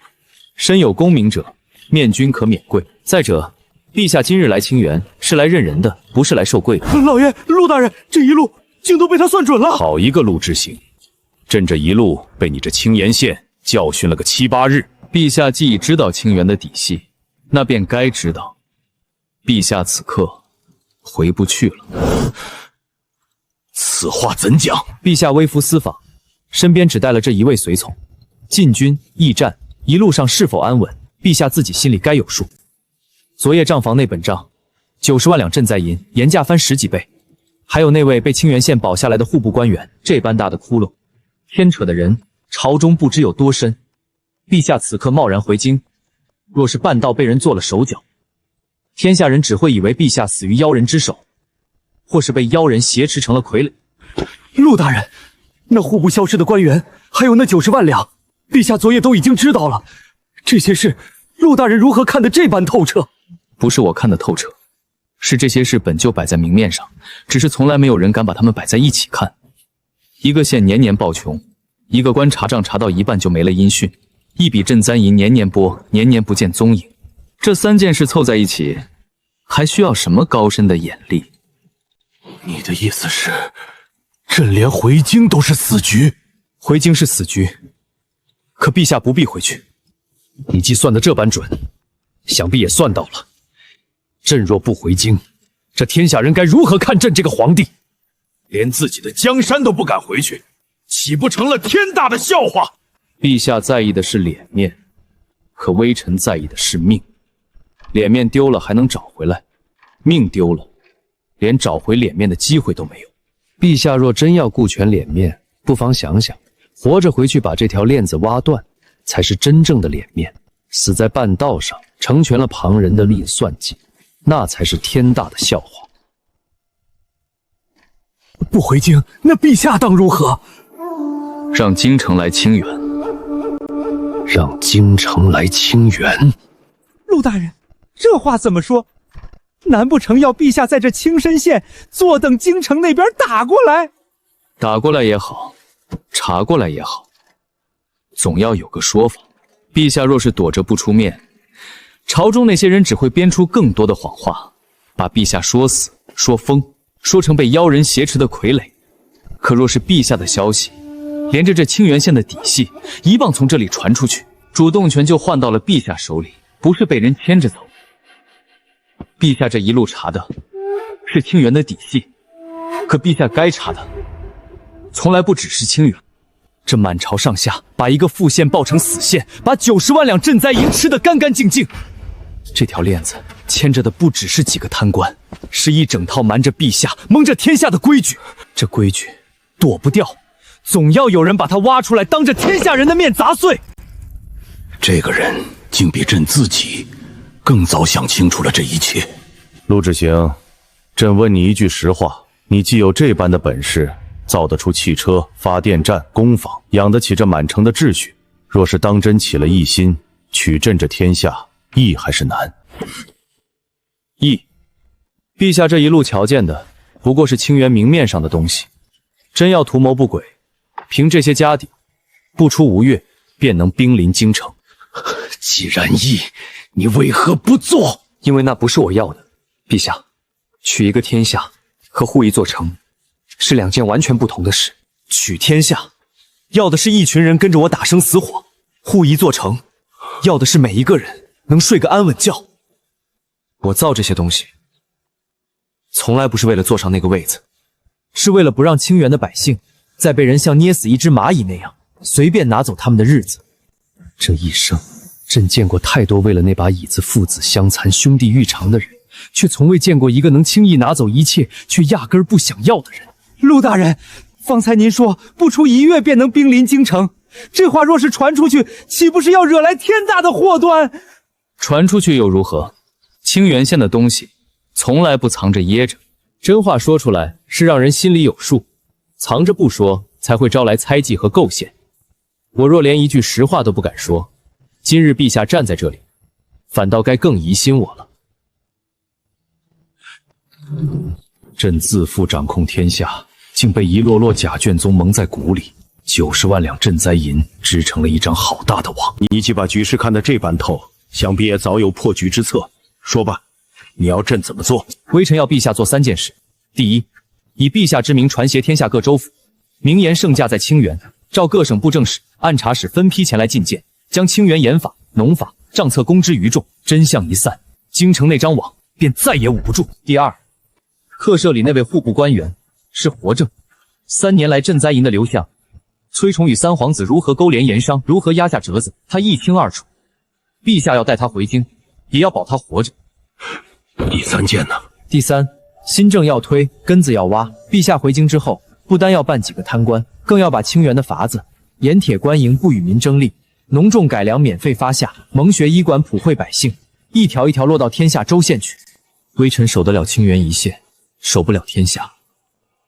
身有功名者，面君可免跪。再者，陛下今日来清源是来认人的，不是来受跪的。老爷，陆大人，这一路竟都被他算准了。好一个陆执行，朕这一路被你这清源县教训了个7、8日。陛下既已知道清源的底细，那便该知道，陛下此刻回不去了。此话怎讲？陛下微服私访，身边只带了这一位随从，进军驿站一路上是否安稳，陛下自己心里该有数。昨夜账房那本账，90万两赈灾银，盐价翻10几倍，还有那位被清源县保下来的户部官员，这般大的窟窿，牵扯的人朝中不知有多深。陛下此刻贸然回京，若是半道被人做了手脚，天下人只会以为陛下死于妖人之手，或是被妖人挟持成了傀儡。陆大人，那户部消失的官员，还有那90万两，陛下昨夜都已经知道了。这些事，陆大人如何看得这般透彻？不是我看得透彻，是这些事本就摆在明面上，只是从来没有人敢把它们摆在一起看。一个县年年暴穷，一个官查账查到一半就没了音讯，一笔赈灾银年年拨，年年不见踪影。这3件事凑在一起，还需要什么高深的眼力？你的意思是，朕连回京都是死局？回京是死局，可陛下不必回去。你既算得这般准，想必也算到了，朕若不回京，这天下人该如何看朕这个皇帝？连自己的江山都不敢回去，岂不成了天大的笑话？陛下在意的是脸面，可微臣在意的是命。脸面丢了还能找回来，命丢了连找回脸面的机会都没有。陛下若真要顾全脸面，不妨想想，活着回去把这条链子挖断，才是真正的脸面；死在半道上，成全了旁人的利益算计，那才是天大的笑话。不回京，那陛下当如何？让京城来清源。让京城来清源。陆大人，这话怎么说？难不成要陛下在这青参县坐等京城那边打过来？打过来也好，查过来也好，总要有个说法。陛下若是躲着不出面，朝中那些人只会编出更多的谎话，把陛下说死、说疯，说成被妖人挟持的傀儡。可若是陛下的消息连着这清源县的底细一棒从这里传出去，主动权就换到了陛下手里，不是被人牵着走。陛下这一路查的是清源的底细，可陛下该查的从来不只是清源。这满朝上下把一个副县报成死县，把90万两赈灾银吃得干干净净。这条链子牵着的不只是几个贪官，是一整套瞒着陛下、蒙着天下的规矩。这规矩躲不掉，总要有人把它挖出来，当着天下人的面砸碎。这个人竟比朕自己更早想清楚了这一切。陆志行，朕问你一句实话，你既有这般的本事，造得出汽车、发电站、工坊，养得起这满城的秩序，若是当真起了异心，取朕这天下，易还是难？易。陛下这一路瞧见的不过是清源明面上的东西，真要图谋不轨，凭这些家底，不出5月便能兵临京城。既然易，你为何不做？因为那不是我要的。陛下，取一个天下和护一座城是2件完全不同的事。取天下，要的是一群人跟着我打生死火；护一座城，要的是每一个人能睡个安稳觉。我造这些东西，从来不是为了坐上那个位子，是为了不让清源的百姓再被人像捏死一只蚂蚁那样随便拿走他们的日子。这一生，朕见过太多为了那把椅子父子相残、兄弟玉长的人，却从未见过一个能轻易拿走一切却压根儿不想要的人。陆大人，方才您说不出1月便能兵临京城，这话若是传出去，岂不是要惹来天大的祸端？传出去又如何？清源县的东西从来不藏着掖着，真话说出来是让人心里有数，藏着不说才会招来猜忌和构陷。我若连一句实话都不敢说，今日陛下站在这里，反倒该更疑心我了。朕自负掌控天下，竟被一摞摞假卷宗蒙在鼓里，90万两赈灾银织成了一张好大的网。你既把局势看得这般透，想必也早有破局之策。说吧，你要朕怎么做？微臣要陛下做3件事：第一，以陛下之名传挈天下各州府，明言圣驾在清源，召各省布政使、按察使分批前来觐见，将清源盐法、农法、账册公之于众，真相一散，京城那张网便再也捂不住。第二，客舍里那位户部官员是活证，3年来赈灾银的流向，崔崇与3皇子如何勾连盐商，如何压下折子，他一清二楚。陛下要带他回京，也要保他活着。第3件呢？第3，新政要推，根子要挖。陛下回京之后，不单要办几个贪官，更要把清源的法子、盐铁官营不与民争利，农种改良免费发下，蒙学医馆普惠百姓，一条一条落到天下州县去。微臣守得了清源一县，守不了天下。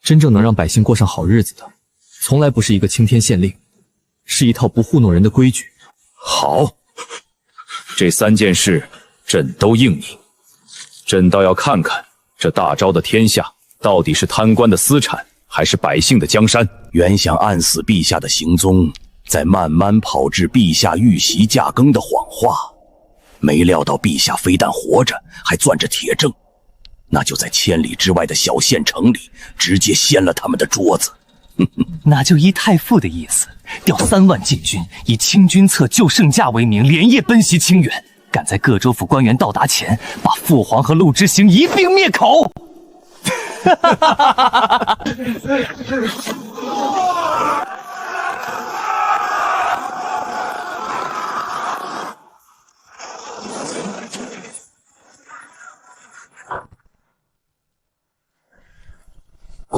真正能让百姓过上好日子的，从来不是一个青天县令，是一套不糊弄人的规矩。好，这3件事朕都应你。朕倒要看看这大昭的天下到底是贪官的私产，还是百姓的江山。原想暗死陛下的行踪，再慢慢炮制陛下遇袭驾崩的谎话，没料到陛下非但活着，还攥着铁证，那就在千里之外的小县城里直接掀了他们的桌子。那就依太傅的意思，调3万禁军，以清君侧救圣驾为名，连夜奔袭清源，赶在各州府官员到达前，把父皇和陆之行一并灭口。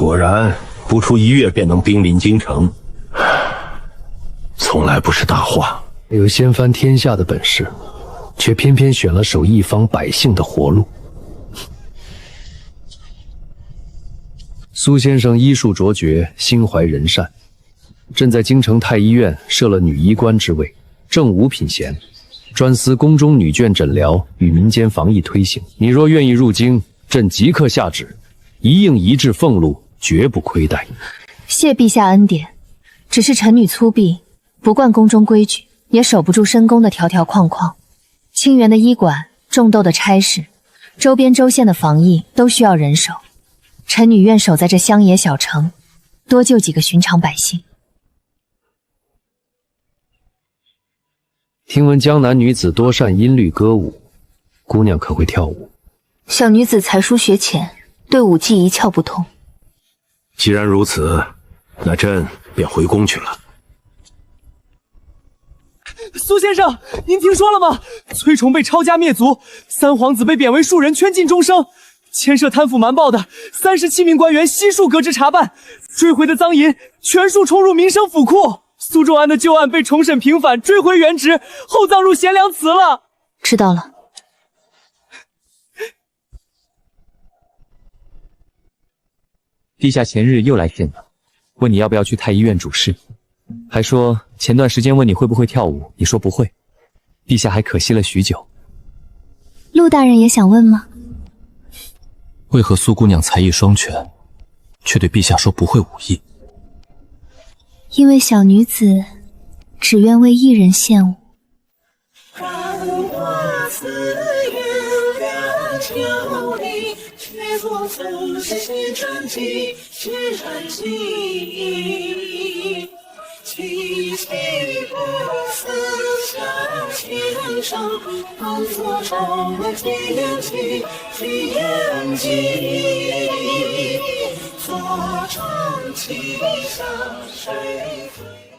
果然不出1月便能兵临京城，从来不是大话。有掀翻天下的本事，却偏偏选了守一方百姓的活路。苏先生医术卓绝，心怀仁善，朕在京城太医院设了女医官之位，正五品衔，专司宫中女眷诊疗与民间防疫推行。你若愿意入京，朕即刻下旨，一应一致俸禄，绝不亏待。谢陛下恩典，只是臣女粗鄙，不惯宫中规矩，也守不住深宫的条条框框。清源的医馆、种豆的差事、周边州县的防疫都需要人手，臣女愿守在这乡野小城，多救几个寻常百姓。听闻江南女子多善音律歌舞，姑娘可会跳舞？小女子才疏学浅，对舞技一窍不通。既然如此，那朕便回宫去了。苏先生，您听说了吗？崔崇被抄家灭族，三皇子被贬为庶人，圈禁终生。牵涉贪腐瞒报的37名官员悉数革职查办，追回的赃银全数冲入民生府库。苏仲安的旧案被重审平反，追回原职，后葬入贤良祠了。知道了。陛下前日又来信了，问你要不要去太医院主事，还说前段时间问你会不会跳舞，你说不会，陛下还可惜了许久。陆大人也想问吗？为何苏姑娘才艺双全，却对陛下说不会武艺？因为小女子只愿为一人献舞。七七不思想天上，当作长了七言七言几，坐长旗下谁飞？